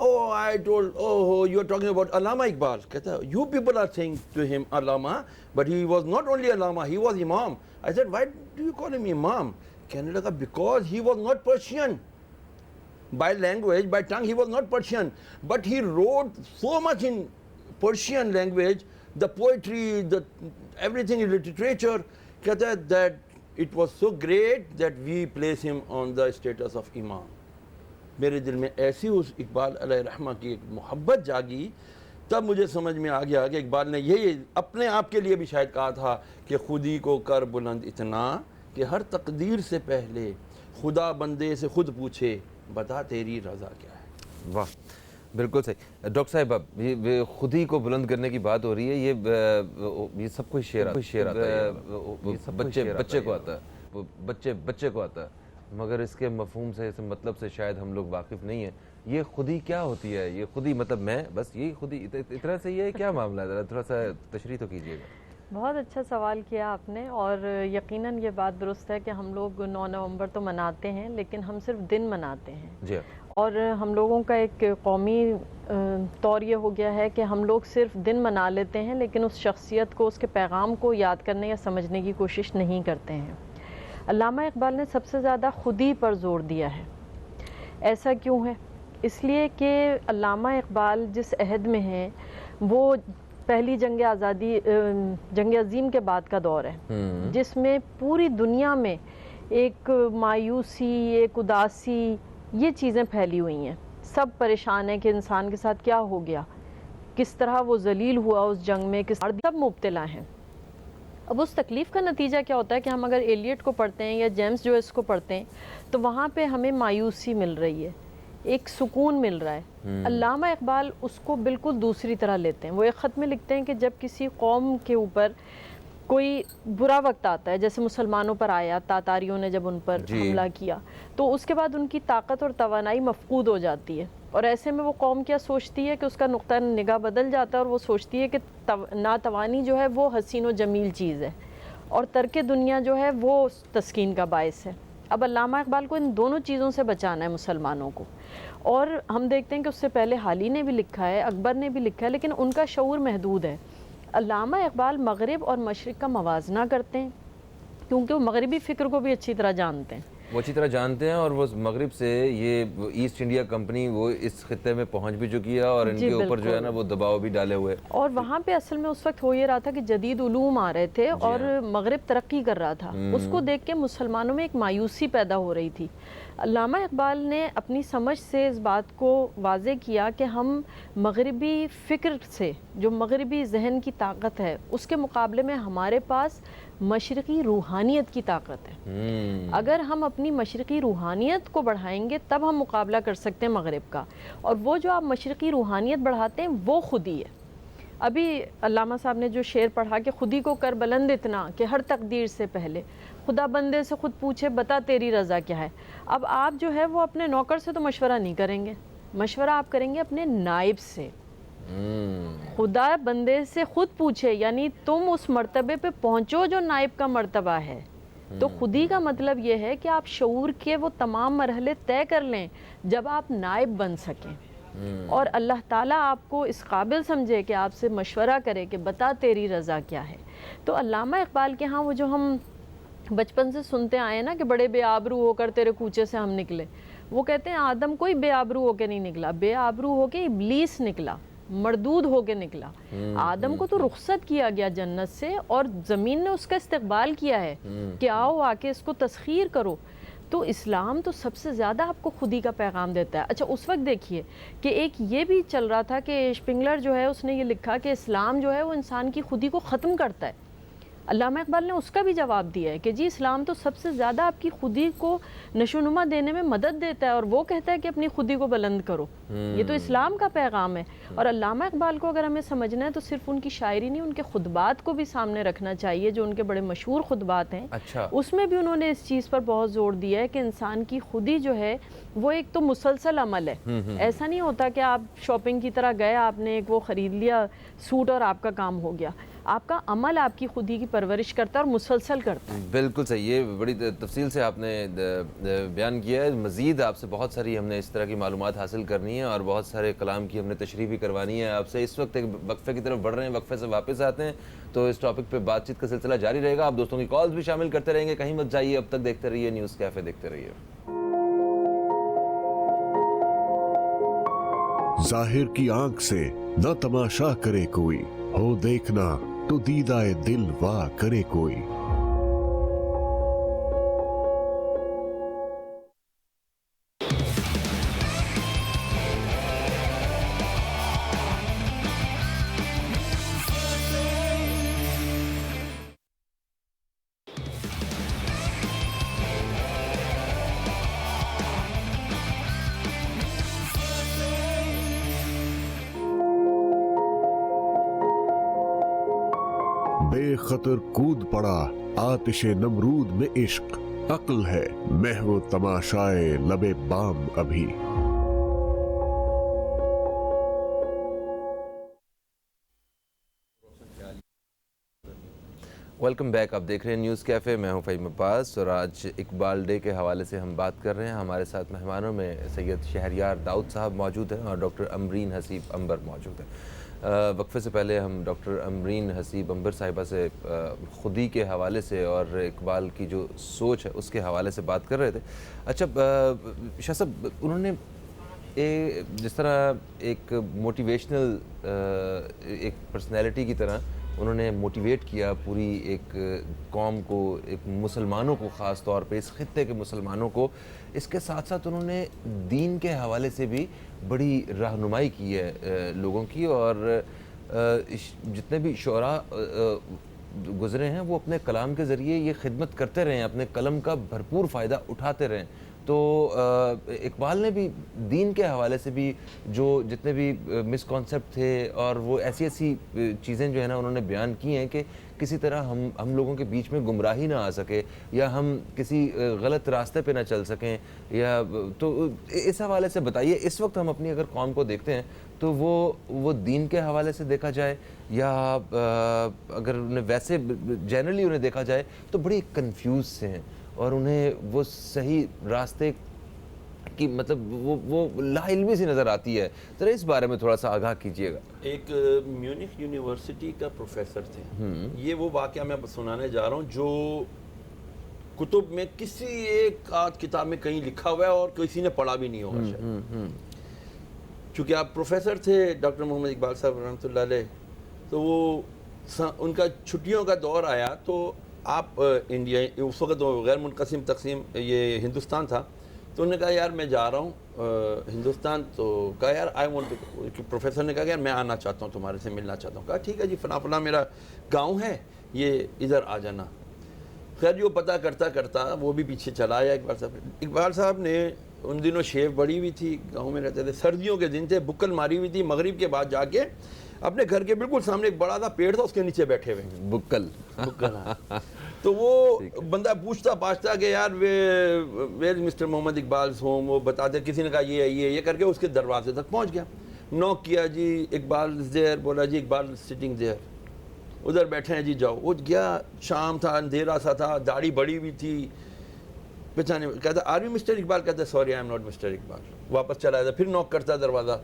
Oh, I told, oh, you are talking about Allama Iqbal. کہتا ہے you people are saying to him Allama, but he was not only Allama, he was Imam. I said, why do you call him Imam? کہنے لگا because he was not Persian. By language, by tongue, he was not Persian. But he wrote so much in Persian language, the poetry, the everything in literature, کہتا ہے that it was so great that we place him on the status of Imam. میرے دل میں ایسی اس اقبال علیہ رحمہ کی ایک محبت جاگی، تب مجھے سمجھ میں آ گیا کہ اقبال نے یہی اپنے آپ کے لیے بھی شاید کہا تھا کہ خودی کو کر بلند اتنا کہ ہر تقدیر سے پہلے خدا بندے سے خود پوچھے بتا تیری رضا کیا ہے۔ واہ، بالکل صحیح ڈاکٹر صاحب۔ یہ خودی کو بلند کرنے کی بات ہو رہی ہے، یہ سب کو شعر آتا ہے، بچے کو آتا ہے، بچے کو آتا ہے، مگر اس کے مفہوم سے، اس مطلب سے شاید ہم لوگ واقف نہیں ہیں۔ یہ خودی کیا ہوتی ہے؟ یہ خودی مطلب میں بس یہی خودی اتنا سے یہ کیا معاملہ ہے؟ تھوڑا سا تشریح تو کیجیے گا۔ بہت اچھا سوال کیا آپ نے، اور یقیناً یہ بات درست ہے کہ ہم لوگ 9 نومبر تو مناتے ہیں، لیکن ہم صرف دن مناتے ہیں، جی، اور ہم لوگوں کا ایک قومی طور یہ ہو گیا ہے کہ ہم لوگ صرف دن منا لیتے ہیں، لیکن اس شخصیت کو، اس کے پیغام کو یاد کرنے یا سمجھنے کی کوشش نہیں کرتے ہیں۔ علامہ اقبال نے سب سے زیادہ خودی پر زور دیا ہے۔ ایسا کیوں ہے؟ اس لیے کہ علامہ اقبال جس عہد میں ہیں وہ پہلی جنگ آزادی، جنگ عظیم کے بعد کا دور ہے، جس میں پوری دنیا میں ایک مایوسی، ایک اداسی، یہ چیزیں پھیلی ہوئی ہیں۔ سب پریشان ہیں کہ انسان کے ساتھ کیا ہو گیا، کس طرح وہ ذلیل ہوا اس جنگ میں، سب مبتلا ہیں۔ اب اس تکلیف کا نتیجہ کیا ہوتا ہے کہ ہم اگر ایلیٹ کو پڑھتے ہیں یا جیمز جوئس کو پڑھتے ہیں تو وہاں پہ ہمیں مایوسی مل رہی ہے ایک سکون مل رہا ہے. علامہ اقبال اس کو بالکل دوسری طرح لیتے ہیں. وہ ایک خط میں لکھتے ہیں کہ جب کسی قوم کے اوپر کوئی برا وقت آتا ہے، جیسے مسلمانوں پر آیا، تاتاریوں نے جب ان پر حملہ کیا، تو اس کے بعد ان کی طاقت اور توانائی مفقود ہو جاتی ہے، اور ایسے میں وہ قوم کیا سوچتی ہے کہ اس کا نقطہ نگاہ بدل جاتا ہے، اور وہ سوچتی ہے کہ ناتوانی جو ہے وہ حسین و جمیل چیز ہے، اور ترک دنیا جو ہے وہ تسکین کا باعث ہے. اب علامہ اقبال کو ان دونوں چیزوں سے بچانا ہے مسلمانوں کو. اور ہم دیکھتے ہیں کہ اس سے پہلے حالی نے بھی لکھا ہے، اکبر نے بھی لکھا ہے، لیکن ان کا شعور محدود ہے. علامہ اقبال مغرب اور مشرق کا موازنہ کرتے ہیں، کیونکہ وہ مغربی فکر کو بھی اچھی طرح جانتے ہیں. وہ اچھی طرح جانتے ہیں، اور وہ مغرب سے یہ ایسٹ انڈیا کمپنی وہ اس خطے میں پہنچ بھی چکی ہے، اور ان کے اوپر جو ہے نا وہ دباؤ بھی ڈالے ہوئے. اور وہاں پہ اصل میں اس وقت ہو یہ رہا تھا کہ جدید علوم آ رہے تھے اور مغرب ترقی کر رہا تھا. اس کو دیکھ کے مسلمانوں میں ایک مایوسی پیدا ہو رہی تھی. علامہ اقبال نے اپنی سمجھ سے اس بات کو واضح کیا کہ ہم مغربی فکر سے، جو مغربی ذہن کی طاقت ہے، اس کے مقابلے میں ہمارے پاس مشرقی روحانیت کی طاقت ہے. اگر ہم اپنی مشرقی روحانیت کو بڑھائیں گے تب ہم مقابلہ کر سکتے ہیں مغرب کا. اور وہ جو آپ مشرقی روحانیت بڑھاتے ہیں وہ خودی ہے. ابھی علامہ صاحب نے جو شعر پڑھا کہ خودی کو کر بلند اتنا کہ ہر تقدیر سے پہلے خدا بندے سے خود پوچھے بتا تیری رضا کیا ہے. اب آپ جو ہے وہ اپنے نوکر سے تو مشورہ نہیں کریں گے، مشورہ آپ کریں گے اپنے نائب سے. خدا بندے سے خود پوچھے، یعنی تم اس مرتبے پہ پہنچو جو نائب کا مرتبہ ہے. تو خودی کا مطلب یہ ہے کہ آپ شعور کے وہ تمام مرحلے طے کر لیں جب آپ نائب بن سکیں، اور اللہ تعالیٰ آپ کو اس قابل سمجھے کہ آپ سے مشورہ کرے کہ بتا تیری رضا کیا ہے. تو علامہ اقبال کے ہاں وہ جو ہم بچپن سے سنتے آئے ہیں نا کہ بڑے بے آبرو ہو کر تیرے کوچے سے ہم نکلے، وہ کہتے ہیں آدم کوئی بے آبرو ہو کے نہیں نکلا، بے آبرو ہو کے ابلیس نکلا، مردود ہو کے نکلا. آدم کو تو رخصت کیا گیا جنت سے، اور زمین نے اس کا استقبال کیا ہے کہ آؤ آ کے اس کو تسخیر کرو. تو اسلام تو سب سے زیادہ آپ کو خودی کا پیغام دیتا ہے. اچھا اس وقت دیکھیے کہ ایک یہ بھی چل رہا تھا کہ شپنگلر جو ہے اس نے یہ لکھا کہ اسلام جو ہے وہ انسان کی خودی کو ختم کرتا ہے. علامہ اقبال نے اس کا بھی جواب دیا ہے کہ جی اسلام تو سب سے زیادہ آپ کی خودی کو نشوونما دینے میں مدد دیتا ہے، اور وہ کہتا ہے کہ اپنی خودی کو بلند کرو. یہ تو اسلام کا پیغام ہے. اور علامہ اقبال کو اگر ہمیں سمجھنا ہے تو صرف ان کی شاعری نہیں، ان کے خطبات کو بھی سامنے رکھنا چاہیے، جو ان کے بڑے مشہور خطبات ہیں. اس میں بھی انہوں نے اس چیز پر بہت زور دیا ہے کہ انسان کی خودی جو ہے وہ ایک تو مسلسل عمل ہے. ایسا نہیں ہوتا کہ آپ شاپنگ کی طرح گئے، آپ نے ایک وہ خرید لیا سوٹ اور آپ کا کام ہو گیا. آپ کا عمل آپ کی خودی کی پرورش کرتا ہے اور مسلسل کرتا ہے. بالکل صحیح. یہ بڑی تفصیل سے آپ نے بیان کیا ہے. مزید آپ سے بہت ساری ہم نے اس طرح کی معلومات حاصل کرنی ہے، اور بہت سارے کلام کی ہم نے تشریح بھی کروانی ہے آپ سے. اس وقت ایک وقفے کی طرف بڑھ رہے ہیں، وقفے سے واپس آتے ہیں تو اس ٹاپک پہ بات چیت کا سلسلہ جاری رہے گا. آپ دوستوں کی کالز بھی شامل کرتے رہیں گے، کہیں مت جائیے. اب تک دیکھتے رہیے نیوز کیفے، دیکھتے رہیے. ظاہر کی آنکھ سے نہ تماشا کرے کوئی، ہو دیکھنا تو دیدائے دل وا کرے کوئی. بے خطر کود پڑا آتش نمرود میں عشق، عقل ہے محو تماشائے لبے بام ابھی. Welcome back. آپ دیکھ رہے ہیں نیوز کیفے. میں ہوں فہیم عباس، اور آج اقبال ڈے کے حوالے سے ہم بات کر رہے ہیں. ہمارے ساتھ مہمانوں میں سید شہریار داؤد صاحب موجود ہیں اور ڈاکٹر امرین حسیب عنبر موجود ہیں. وقفے سے پہلے ہم ڈاکٹر امرین حسیب عنبر صاحبہ سے خودی کے حوالے سے اور اقبال کی جو سوچ ہے اس کے حوالے سے بات کر رہے تھے. اچھا شاہ صاحب، انہوں نے جس طرح ایک موٹیویشنل ایک پرسنالٹی کی طرح انہوں نے موٹیویٹ کیا پوری ایک قوم کو، ایک مسلمانوں کو، خاص طور پہ اس خطے کے مسلمانوں کو. اس کے ساتھ ساتھ انہوں نے دین کے حوالے سے بھی بڑی رہنمائی کی ہے لوگوں کی، اور جتنے بھی شعراء گزرے ہیں وہ اپنے کلام کے ذریعے یہ خدمت کرتے رہے ہیں، اپنے قلم کا بھرپور فائدہ اٹھاتے رہے ہیں. تو اقبال نے بھی دین کے حوالے سے بھی جو جتنے بھی مسکانسیپٹ تھے اور وہ ایسی ایسی چیزیں جو ہے نا انہوں نے بیان کی ہیں کہ کسی طرح ہم لوگوں کے بیچ میں گمراہی نہ آ سکے یا ہم کسی غلط راستے پہ نہ چل سکیں یا تو اس حوالے سے بتائیے اس وقت ہم اپنی اگر قوم کو دیکھتے ہیں تو وہ دین کے حوالے سے دیکھا جائے یا اگر انہیں ویسے جنرلی انہیں دیکھا جائے تو بڑی کنفیوز سے ہیں اور انہیں وہ صحیح راستے کی مطلب وہ لا علمی سی نظر آتی ہے. ذرا اس بارے میں تھوڑا سا آگاہ کیجیے گا. ایک میونخ یونیورسٹی کا پروفیسر تھے, یہ وہ واقعہ میں سنانے جا رہا ہوں جو کتب میں کسی ایک آدھ کتاب میں کہیں لکھا ہوا ہے اور کسی نے پڑھا بھی نہیں ہوگا شاید. چونکہ آپ پروفیسر تھے ڈاکٹر محمد اقبال صاحب رحمۃ اللہ علیہ, تو وہ ان کا چھٹیوں کا دور آیا تو آپ انڈیا اس وقت غیر منقسم تقسیم یہ ہندوستان تھا, تو انہوں نے کہا یار میں جا رہا ہوں ہندوستان, تو کہا یار آئی وانٹ ٹو, پروفیسر نے کہا یار میں آنا چاہتا ہوں تمہارے سے ملنا چاہتا ہوں. کہا ٹھیک ہے جی فلاں فلاں میرا گاؤں ہے یہ ادھر آ جانا. خیر جو پتہ کرتا کرتا وہ بھی پیچھے چلا آیا اقبال صاحب. اقبال صاحب نے ان دنوں شیو بڑی ہوئی تھی, گاؤں میں رہتے تھے, سردیوں کے دن تھے, بکل ماری ہوئی تھی, مغرب کے بعد جا کے اپنے گھر کے بالکل سامنے ایک بڑا سا پیڑ تھا اس کے نیچے بیٹھے ہوئے بکل. تو وہ بندہ پوچھتا پاچھتا کہ یار ویئر مسٹر محمد اقبال's ہوم, وہ بتاتے, کسی نے کہا یہ کر کے اس کے دروازے تک پہنچ گیا, نوک کیا جی اقبال دیر, بولا جی اقبال سٹنگ دیر, ادھر بیٹھے ہیں جی جاؤ. وہ گیا, شام تھا, اندھیرا سا تھا, داڑھی بڑی ہوئی تھی, پہچانے, کہتا آر یو مسٹر اقبال, کہتا sorry I am not mister Iqbal. واپس چلا جاتا, پھر نوک کرتا دروازہ,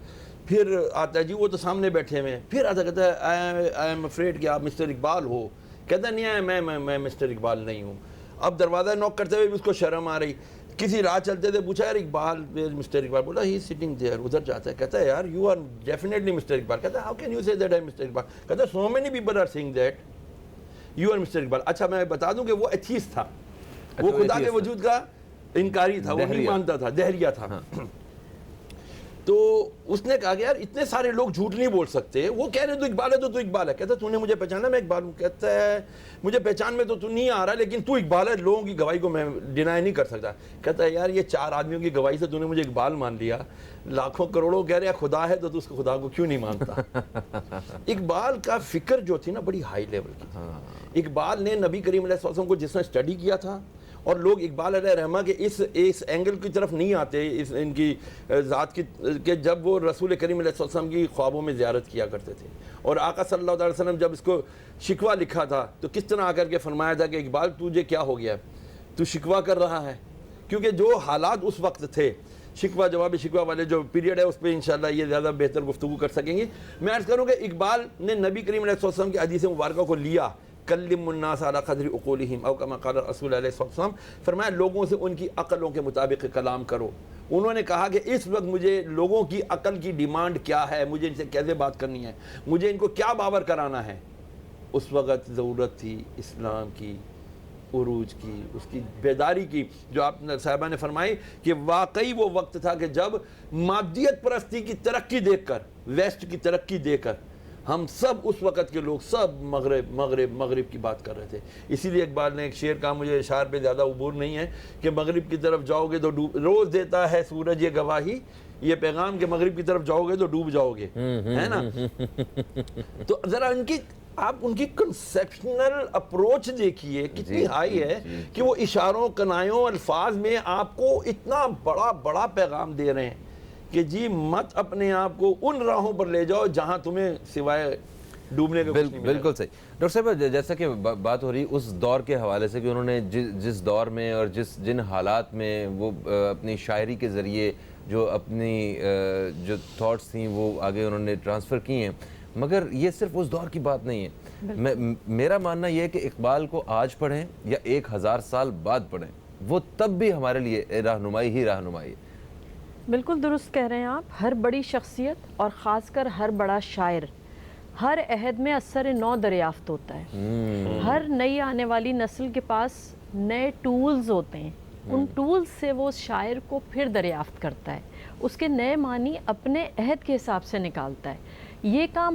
پھر آتا ہے جی وہ تو سامنے بیٹھے ہوئے ہیں, پھر آتا کہتا ہے آئی ایم افریڈ کہ آپ مسٹر اقبال ہو. کہتا نہیں ہے میں مسٹر اقبال نہیں ہوں. اب دروازہ نوک کرتے ہوئے بھی اس کو شرم آ رہی. کسی راہ چلتے تھے, پوچھا یار اقبال مسٹر اقبال, بولا ہی سٹنگ دیئر, ادھر جاتا ہے. کہتا ہے یار you are definitely mister Iqbal. کہتا ہے how can you say that I am mister Iqbal. کہتا ہے so many people are saying that you are mister Iqbal. اچھا میں بتا دوں کہ وہ ایتھیسٹ تھا, وہ خدا کے وجود کا انکاری تھا, وہ نہیں مانتا تھا, دہریہ تھا. تو اس نے کہا کہ یار اتنے سارے لوگ جھوٹ نہیں بول سکتے, وہ کہہ رہے تو اقبال ہے تو اقبال ہے. کہتا ہے تو نے مجھے پہچانا, میں اقبال ہوں. کہتا ہے مجھے پہچان میں تو نہیں آ رہا, لیکن تو اقبال ہے, لوگوں کی گواہی کو میں ڈینائی نہیں کر سکتا. کہتا ہے یار یہ 4 آدمیوں کی گواہی سے تو نے مجھے اقبال مان لیا, لاکھوں کروڑوں کہہ رہے ہیں خدا ہے تو اس کو خدا کو کیوں نہیں مانتا. اقبال کا فکر جو تھی نا بڑی ہائی لیول کی تھی. اقبال نے نبی کریم علیہ السلام کو جس نے اسٹڈی کیا تھا, اور لوگ اقبال علیہ رحمہ کے اس اینگل کی طرف نہیں آتے ان کی ذات کی, کہ جب وہ رسول کریم علیہ السلام کی خوابوں میں زیارت کیا کرتے تھے. اور آقا صلی اللہ علیہ وسلم جب اس کو شکوہ لکھا تھا تو کس طرح آ کر کے فرمایا تھا کہ اقبال تجھے کیا ہو گیا, تو شکوہ کر رہا ہے. کیونکہ جو حالات اس وقت تھے, شکوہ جواب شکوہ والے جو پیریڈ ہے اس پہ انشاءاللہ یہ زیادہ بہتر گفتگو کر سکیں گے. میں عرض کروں کہ اقبال نے نبی کریم علیہ السلام کی حدیث مبارکہ کو لیا, کلم الناس علی قدر عقولہم او کما قال رسول علیہ السلام, فرمایا لوگوں سے ان کی عقلوں کے مطابق کلام کرو. انہوں نے کہا کہ اس وقت مجھے لوگوں کی عقل کی ڈیمانڈ کیا ہے, مجھے ان سے کیسے بات کرنی ہے, مجھے ان کو کیا باور کرانا ہے. اس وقت ضرورت تھی اسلام کی عروج کی, اس کی بیداری کی, جو آپ صاحبہ نے فرمائی کہ واقعی وہ وقت تھا کہ جب مادیت پرستی کی ترقی دیکھ کر, ویسٹ کی ترقی دیکھ کر, ہم سب اس وقت کے لوگ سب مغرب کی بات کر رہے تھے. اسی لیے اقبال نے ایک شعر کہا, مجھے اشعار پہ زیادہ عبور نہیں ہے, کہ مغرب کی طرف جاؤ گے تو روز دیتا ہے سورج یہ گواہی, یہ پیغام کہ مغرب کی طرف جاؤ گے تو ڈوب جاؤ گے, ہے نا. تو ذرا آپ ان کی کنسیپشنل اپروچ دیکھیے کتنی ہائی ہے, کہ وہ اشاروں, کنایوں, الفاظ میں آپ کو اتنا بڑا پیغام دے رہے ہیں کہ جی مت اپنے آپ کو ان راہوں پر لے جاؤ جہاں تمہیں سوائے ڈوبنے کے کچھ نہیں ملے. بالکل صحیح. ڈاکٹر صاحب جیسا کہ بات ہو رہی اس دور کے حوالے سے کہ انہوں نے جس دور میں اور جن حالات میں وہ اپنی شاعری کے ذریعے جو اپنی جو تھاٹس تھیں وہ آگے انہوں نے ٹرانسفر کی ہیں, مگر یہ صرف اس دور کی بات نہیں ہے. میرا ماننا یہ ہے کہ اقبال کو آج پڑھیں یا 1000 سال بعد پڑھیں, وہ تب بھی ہمارے لیے رہنمائی ہی رہنمائی ہے. بالکل درست کہہ رہے ہیں آپ. ہر بڑی شخصیت اور خاص کر ہر بڑا شاعر ہر عہد میں اثر نو دریافت ہوتا ہے. ہر نئی آنے والی نسل کے پاس نئے ٹولز ہوتے ہیں, ان ٹولز سے وہ شاعر کو پھر دریافت کرتا ہے, اس کے نئے معنی اپنے عہد کے حساب سے نکالتا ہے. یہ کام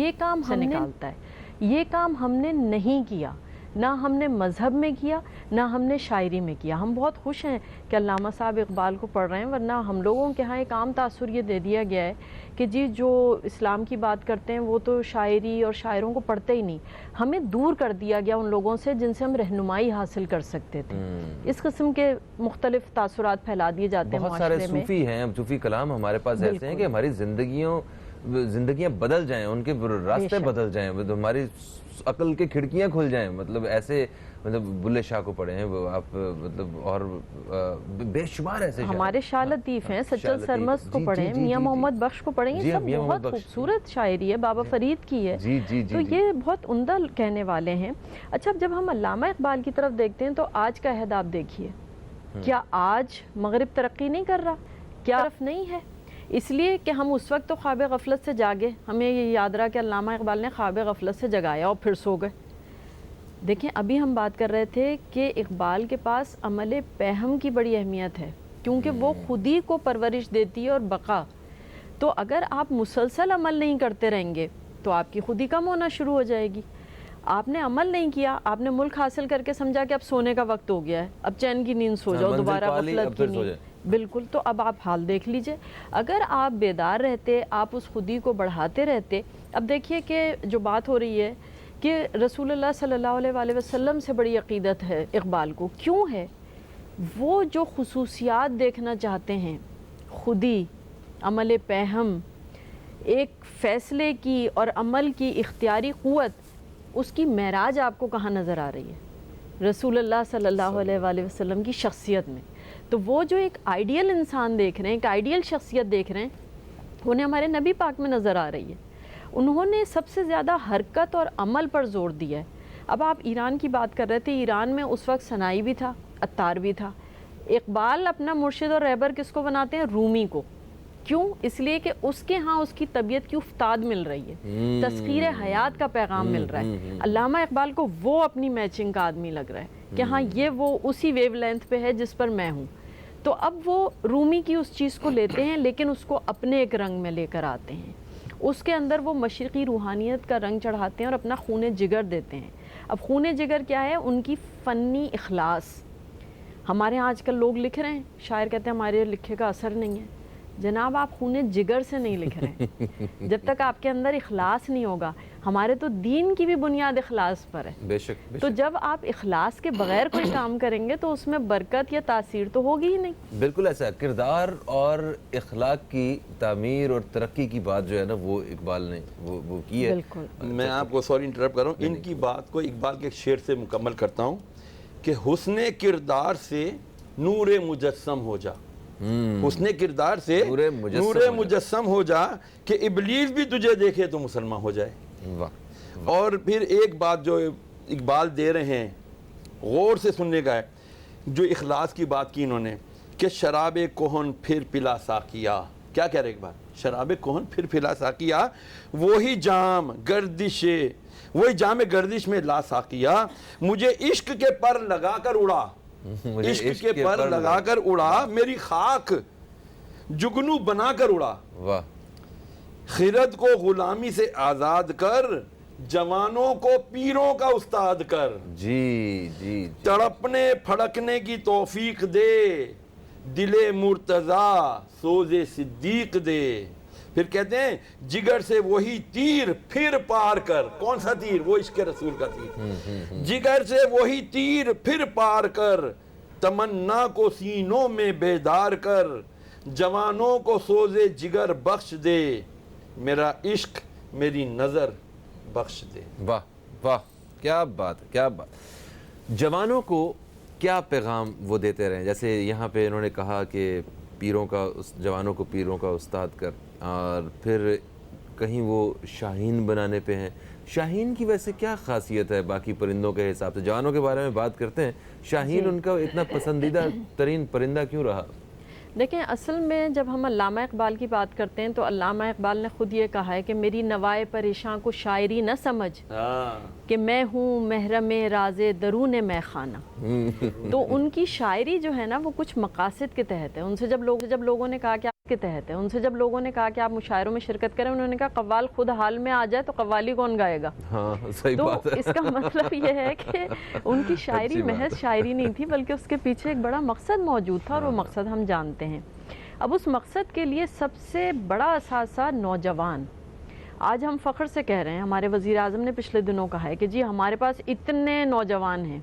ہم نے نہیں کیا. نہ ہم نے مذہب میں کیا نہ ہم نے شاعری میں کیا. ہم بہت خوش ہیں کہ علامہ صاحب اقبال کو پڑھ رہے ہیں، ورنہ ہم لوگوں کے ہاں ایک عام تاثر یہ دے دیا گیا ہے کہ جی جو اسلام کی بات کرتے ہیں وہ تو شاعری اور شاعروں کو پڑھتے ہی نہیں. ہمیں دور کر دیا گیا ان لوگوں سے جن سے ہم رہنمائی حاصل کر سکتے تھے. اس قسم کے مختلف تاثرات پھیلا دیے جاتے ہیں بہت سارے معاشرے میں. صوفی ہیں، صوفی کلام ہمارے پاس ایسے ہیں کہ ہماری زندگیاں بدل جائیں، ان کے راستے بدل جائیں، ہماری عقل کی کھڑکیاں کھل جائیں. مطلب ایسے مطلب بلے شاہ کو پڑھیں آپ، مطلب اور بے شمار ایسے ہمارے شاہ لطیف ہیں، سچل سرمست کو پڑھیں، میاں محمد بخش کو پڑھیں، یہ سب بہت خوبصورت شاعری ہے، بابا فرید کی ہے. تو یہ بہت عمدہ کہنے والے ہیں. اچھا جب ہم علامہ اقبال کی طرف دیکھتے ہیں تو آج کا عہد آپ دیکھیے، کیا آج مغرب ترقی نہیں کر رہا؟ کیا طرف نہیں ہے؟ اس لیے کہ ہم اس وقت تو خواب غفلت سے جاگے. ہمیں یہ یاد رہا کہ علامہ اقبال نے خواب غفلت سے جگایا اور پھر سو گئے. دیکھیں ابھی ہم بات کر رہے تھے کہ اقبال کے پاس عمل پہم کی بڑی اہمیت ہے، کیونکہ وہ خود ہی کو پرورش دیتی ہے اور بقا. تو اگر آپ مسلسل عمل نہیں کرتے رہیں گے تو آپ کی خود ہی کم ہونا شروع ہو جائے گی. آپ نے عمل نہیں کیا، آپ نے ملک حاصل کر کے سمجھا کہ اب سونے کا وقت ہو گیا ہے، اب چین کی نیند سو جاؤ، دوبارہ غفلت کی نیند. بالکل. تو اب آپ حال دیکھ لیجئے، اگر آپ بیدار رہتے، آپ اس خودی کو بڑھاتے رہتے. اب دیکھیے کہ جو بات ہو رہی ہے کہ رسول اللہ صلی اللہ علیہ وآلہ وسلم سے بڑی عقیدت ہے اقبال کو. کیوں ہے؟ وہ جو خصوصیات دیکھنا چاہتے ہیں، خودی، عمل پہم، ایک فیصلے کی اور عمل کی اختیاری قوت، اس کی معراج آپ کو کہاں نظر آ رہی ہے؟ رسول اللہ صلی اللہ علیہ وآلہ وسلم کی شخصیت میں. تو وہ جو ایک آئیڈیل انسان دیکھ رہے ہیں، ایک آئیڈیل شخصیت دیکھ رہے ہیں، انہیں ہمارے نبی پاک میں نظر آ رہی ہے. انہوں نے سب سے زیادہ حرکت اور عمل پر زور دیا ہے. اب آپ ایران کی بات کر رہے تھے، ایران میں اس وقت سنائی بھی تھا، عطار بھی تھا. اقبال اپنا مرشد اور رہبر کس کو بناتے ہیں؟ رومی کو. کیوں؟ اس لیے کہ اس کے ہاں اس کی طبیعت کی افتاد مل رہی ہے، تسخیر حیات کا پیغام مل رہا ہے. علامہ اقبال کو وہ اپنی میچنگ کا آدمی لگ رہا ہے کہ ہاں یہ وہ اسی ویو لینتھ پہ ہے جس پر میں ہوں. تو اب وہ رومی کی اس چیز کو لیتے ہیں لیکن اس کو اپنے ایک رنگ میں لے کر آتے ہیں، اس کے اندر وہ مشرقی روحانیت کا رنگ چڑھاتے ہیں اور اپنا خون جگر دیتے ہیں. اب خون جگر کیا ہے؟ ان کی فنی اخلاص. ہمارے ہاں آج کل لوگ لکھ رہے ہیں، شاعر کہتے ہیں ہمارے لکھے کا اثر نہیں ہے. جناب آپ خون جگر سے نہیں لکھ رہے ہیں جب تک آپ کے اندر اخلاص نہیں ہوگا. ہمارے تو دین کی بھی بنیاد اخلاص پر ہے. بے شک. تو جب آپ اخلاص کے بغیر کوئی کام کریں گے تو اس میں برکت یا تاثیر تو ہوگی ہی نہیں. بالکل ایسا کردار اور اخلاق کی تعمیر اور ترقی کی بات جو ہے نا وہ اقبال نے وہ کی ہے. بالکل. میں آپ کو سوری انٹرپٹ کر رہا ہوں، ان کی بات کو اقبال کے ایک شعر سے مکمل کرتا ہوں کہ حسن کردار سے نور مجسم ہو جا. حسن کردار سے نور مجسم ہو جا کہ ابلیس بھی تجھے دیکھے تو مسلمان ہو جائے. اور پھر ایک بات جو اقبال دے رہے ہیں غور سے سننے کا ہے، جو اخلاص کی بات کی انہوں نے کہ شراب کہن پھر پلا ساقیا. کیا کہہ رہے اقبال؟ شراب کہن پھر پلا ساقیا، وہی جام گردش، وہی جام گردش میں لا ساقیا، مجھے عشق کے پر لگا کر اڑا، عشق کے پر لگا کر اڑا، میری خاک جگنو بنا کر اڑا. واہ. خرد کو غلامی سے آزاد کر، جوانوں کو پیروں کا استاد کر. جی. تڑپنے پھڑکنے کی توفیق دے، دل مرتضیٰ سوز صدیق دے. پھر کہتے ہیں جگر سے وہی تیر پھر پار کر. کون سا تیر؟ وہ عشق رسول کا تیر. جگر سے وہی تیر پھر پار کر، تمنا کو سینوں میں بیدار کر، جوانوں کو سوز جگر بخش دے، میرا عشق میری نظر بخش دے. واہ واہ، کیا بات ہے، کیا بات. جوانوں کو کیا پیغام وہ دیتے رہے؟ جیسے یہاں پہ انہوں نے کہا کہ پیروں کا، جوانوں کو پیروں کا استاد کر، اور پھر کہیں وہ شاہین بنانے پہ ہیں. شاہین کی ویسے کیا خاصیت ہے باقی پرندوں کے حساب سے؟ جوانوں کے بارے میں بات کرتے ہیں، شاہین ان کا اتنا پسندیدہ ترین پرندہ کیوں رہا؟ دیکھیں اصل میں جب ہم علامہ اقبال کی بات کرتے ہیں تو علامہ اقبال نے خود یہ کہا ہے کہ میری نوائے پریشاں کو شاعری نہ سمجھ کہ میں ہوں محرم راز درون میں خانہ. تو ان کی شاعری جو ہے نا وہ کچھ مقاصد کے تحت ہے. ان سے جب لوگوں نے کہا کہ کے تحت ہے. ان سے جب لوگوں نے کہا کہ آپ مشاعروں میں شرکت کریں, انہوں نے کہا قوال خود حال میں آ جائے تو قوالی کون گائے گا. ہاں صحیح تو بات ہے. اس کا مطلب یہ ہے کہ ان کی شاعری محض شاعری نہیں تھی, بلکہ اس کے پیچھے ایک بڑا مقصد موجود تھا, اور وہ مقصد ہم جانتے ہیں. اب اس مقصد کے لیے سب سے بڑا اثاثہ نوجوان. آج ہم فخر سے کہہ رہے ہیں, ہمارے وزیر اعظم نے پچھلے دنوں کہا ہے کہ جی ہمارے پاس اتنے نوجوان ہیں.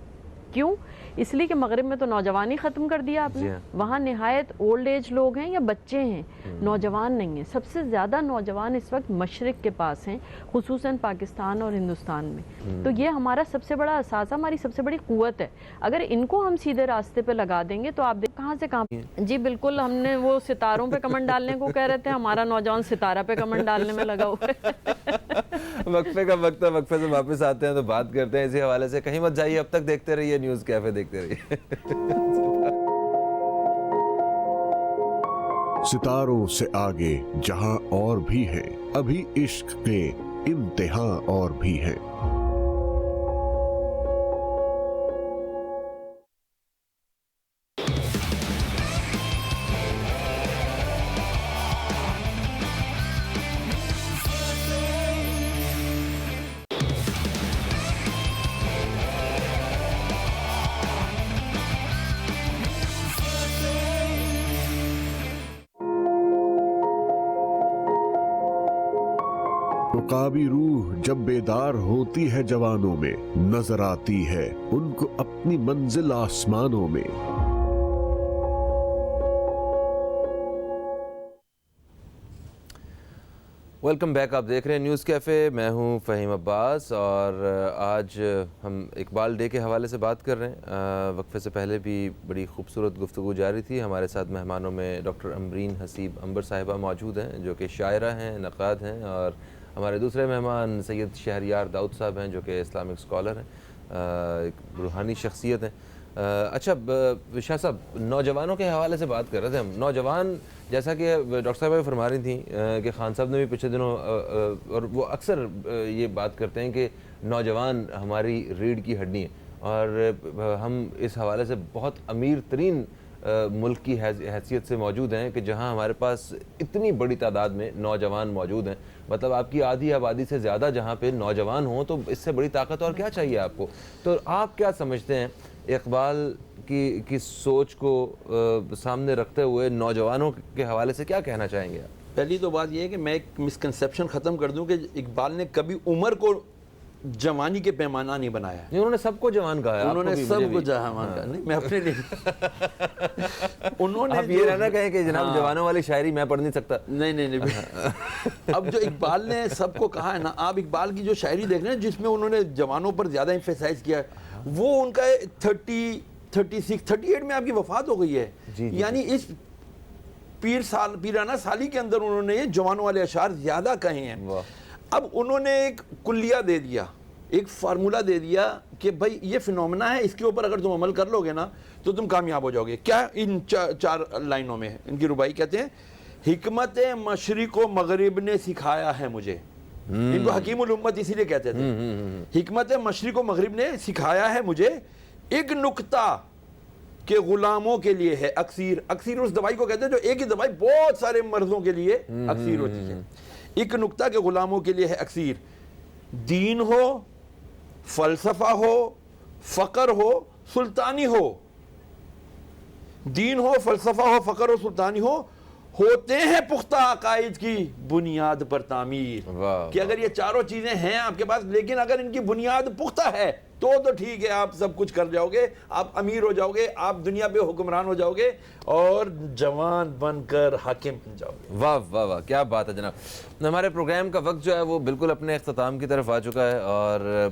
کیوں؟ اس لیے کہ مغرب میں تو نوجوانی ختم کر دیا آپ نے, وہاں نہایت اولڈ ایج لوگ ہیں یا بچے ہیں, نوجوان نہیں ہیں. سب سے زیادہ نوجوان اس وقت مشرق کے پاس ہیں, خصوصاً پاکستان اور ہندوستان میں. تو یہ ہمارا سب سے بڑا اثاثہ, ہماری سب سے بڑی قوت ہے. اگر ان کو ہم سیدھے راستے پہ لگا دیں گے تو آپ کہاں سے کہاں. جی بالکل, ہم نے وہ ستاروں پہ کمنڈ ڈالنے کو کہہ رہے تھے, ہمارا نوجوان ستارہ پہ کمنڈ ڈالنے میں لگا ہوا ہے. وقفے کا وقت ہے, وقفے سے واپس آتے ہیں تو بات کرتے ہیں اسی حوالے سے. کہیں مت جائیے, اب تک دیکھتے رہیے نیوز کیفے, دیکھتے رہیے. ستاروں سے آگے جہاں اور بھی ہے, ابھی عشق کے امتحان اور بھی ہیں. رکابی روح جب بیدار ہوتی ہے جوانوں میں, نظر آتی ہے ان کو اپنی منزل آسمانوں میں. ویلکم بیک, آپ دیکھ رہے ہیں نیوز کیفے. میں ہوں فہیم عباس, اور آج ہم اقبال ڈے کے حوالے سے بات کر رہے ہیں. وقفے سے پہلے بھی بڑی خوبصورت گفتگو جاری تھی. ہمارے ساتھ مہمانوں میں ڈاکٹر امبرین حسیب عنبر صاحبہ موجود ہیں, جو کہ شاعرہ ہیں, نقاد ہیں, اور ہمارے دوسرے مہمان سید شہریار داؤد صاحب ہیں, جو کہ اسلامک اسکالر ہیں, ایک روحانی شخصیت ہیں. اچھا شاہ صاحب, نوجوانوں کے حوالے سے بات کر رہے تھے ہم. نوجوان, جیسا کہ ڈاکٹر صاحبہ فرما رہی تھیں کہ خان صاحب نے بھی پچھلے دنوں, اور وہ اکثر یہ بات کرتے ہیں کہ نوجوان ہماری ریڑھ کی ہڈی ہیں, اور ہم اس حوالے سے بہت امیر ترین ملک کی حیثیت سے موجود ہیں کہ جہاں ہمارے پاس اتنی بڑی تعداد میں نوجوان موجود ہیں. مطلب آپ کی آدھی آبادی سے زیادہ جہاں پہ نوجوان ہوں, تو اس سے بڑی طاقت اور کیا چاہیے آپ کو. تو آپ کیا سمجھتے ہیں اقبال کی سوچ کو سامنے رکھتے ہوئے نوجوانوں کے حوالے سے کیا کہنا چاہیں گے آپ؟ پہلی تو بات یہ ہے کہ میں ایک مسکنسیپشن ختم کر دوں کہ اقبال نے کبھی عمر کو جوانی کے پیمانہ نہیں بنایا ہے. انہوں نے سب کو جوان کہا ہے. انہوں نے سب کو جوان کہا. نہیں, میں اپنے لیے انہوں نے, آپ یہ رہنا کہیں کہ جناب جوانوں والی شاعری میں پڑھ نہیں سکتا. نہیں. اب جو اقبال نے سب کو کہا ہے نا, آپ اقبال کی جو شاعری دیکھ رہے ہیں جس میں انہوں نے جوانوں پر زیادہ ایمفیسائز کیا ہے, وہ ان کا 38 میں آپ کی وفات ہو گئی ہے. یعنی اس پیرانہ سالی کے اندر انہوں نے جوانوں والے اشعار زیادہ کہے ہیں. اب انہوں نے ایک کلیہ دے دیا, ایک فارمولا دے دیا کہ بھائی یہ فنومنا ہے, اس کے اوپر اگر تم عمل کر لو گے نا تو تم کامیاب ہو جاؤ گے. کیا ان 4 لائنوں میں ان کی ربائی کہتے ہیں, حکمت مشرق و مغرب نے سکھایا ہے مجھے. ان کو حکیم الامت اسی لیے کہتے تھے. حکمت مشرق و مغرب نے سکھایا ہے مجھے, ایک نکتہ کہ غلاموں کے لیے ہے اکثیر. اکثیر اس دوائی کو کہتے ہیں جو ایک ہی دوائی بہت سارے مرضوں کے لیے اکثیر ہوتی ہے. ایک نکتہ کہ غلاموں کے لیے ہے اکثیر. دین ہو, فلسفہ ہو, فقر ہو, سلطانی ہو. دین ہو, فلسفہ ہو, فقر ہو, سلطانی ہو, ہوتے ہیں پختہ عقائد کی بنیاد پر تعمیر. کہ اگر یہ چاروں چیزیں ہیں آپ کے پاس, لیکن اگر ان کی بنیاد پختہ ہے تو ٹھیک ہے, آپ سب کچھ کر جاؤ گے, آپ امیر ہو جاؤ گے, آپ دنیا پہ حکمران ہو جاؤ گے, اور جوان بن کر حاکم بن جاؤ گے. واہ واہ واہ, کیا بات ہے جناب. ہمارے پروگرام کا وقت جو ہے وہ بالکل اپنے اختتام کی طرف آ چکا ہے, اور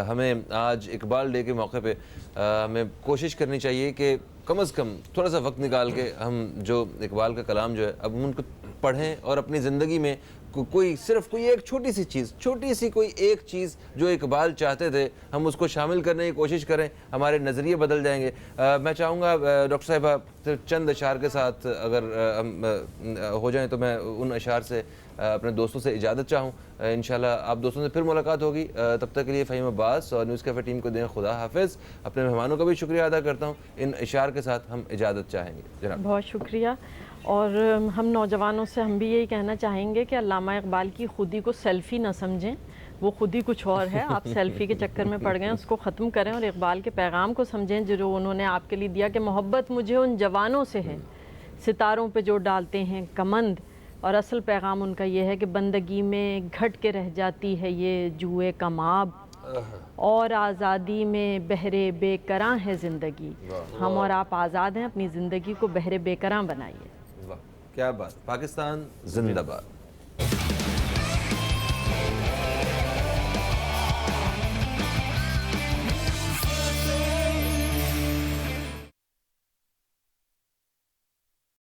ہمیں آج اقبال ڈے کے موقع پہ ہمیں کوشش کرنی چاہیے کہ کم از کم تھوڑا سا وقت نکال کے ہم جو اقبال کا کلام جو ہے اب ان کو پڑھیں, اور اپنی زندگی میں صرف کوئی ایک چھوٹی سی کوئی ایک چیز جو اقبال چاہتے تھے, ہم اس کو شامل کرنے کی کوشش کریں, ہمارے نظریے بدل جائیں گے. میں چاہوں گا ڈاکٹر صاحبہ چند اشعار کے ساتھ اگر ہم ہو جائیں تو میں ان اشعار سے اپنے دوستوں سے اجازت چاہوں. انشاءاللہ آپ دوستوں سے پھر ملاقات ہوگی. تب تک کے لیے فہیم عباس اور نیوز کیفے ٹیم کو دیں خدا حافظ. اپنے مہمانوں کا بھی شکریہ ادا کرتا ہوں. ان اشعار کے ساتھ ہم اجازت چاہیں گے. جناب بہت شکریہ. اور ہم نوجوانوں سے ہم بھی یہی کہنا چاہیں گے کہ علامہ اقبال کی خودی کو سیلفی نہ سمجھیں, وہ خود ہی کچھ اور ہے. آپ سیلفی کے چکر میں پڑ گئے, اس کو ختم کریں اور اقبال کے پیغام کو سمجھیں جو انہوں نے آپ کے لیے دیا کہ محبت مجھے ان جوانوں سے ہے ستاروں پہ جو ڈالتے ہیں کمند. اور اصل پیغام ان کا یہ ہے کہ بندگی میں گھٹ کے رہ جاتی ہے یہ جوئے کماب, اور آزادی میں بہرے بے کراں ہے زندگی. ہم اور آپ آزاد ہیں, اپنی زندگی کو بہرے بے کراں بنائیے. کیا بات. پاکستان زندہ باد.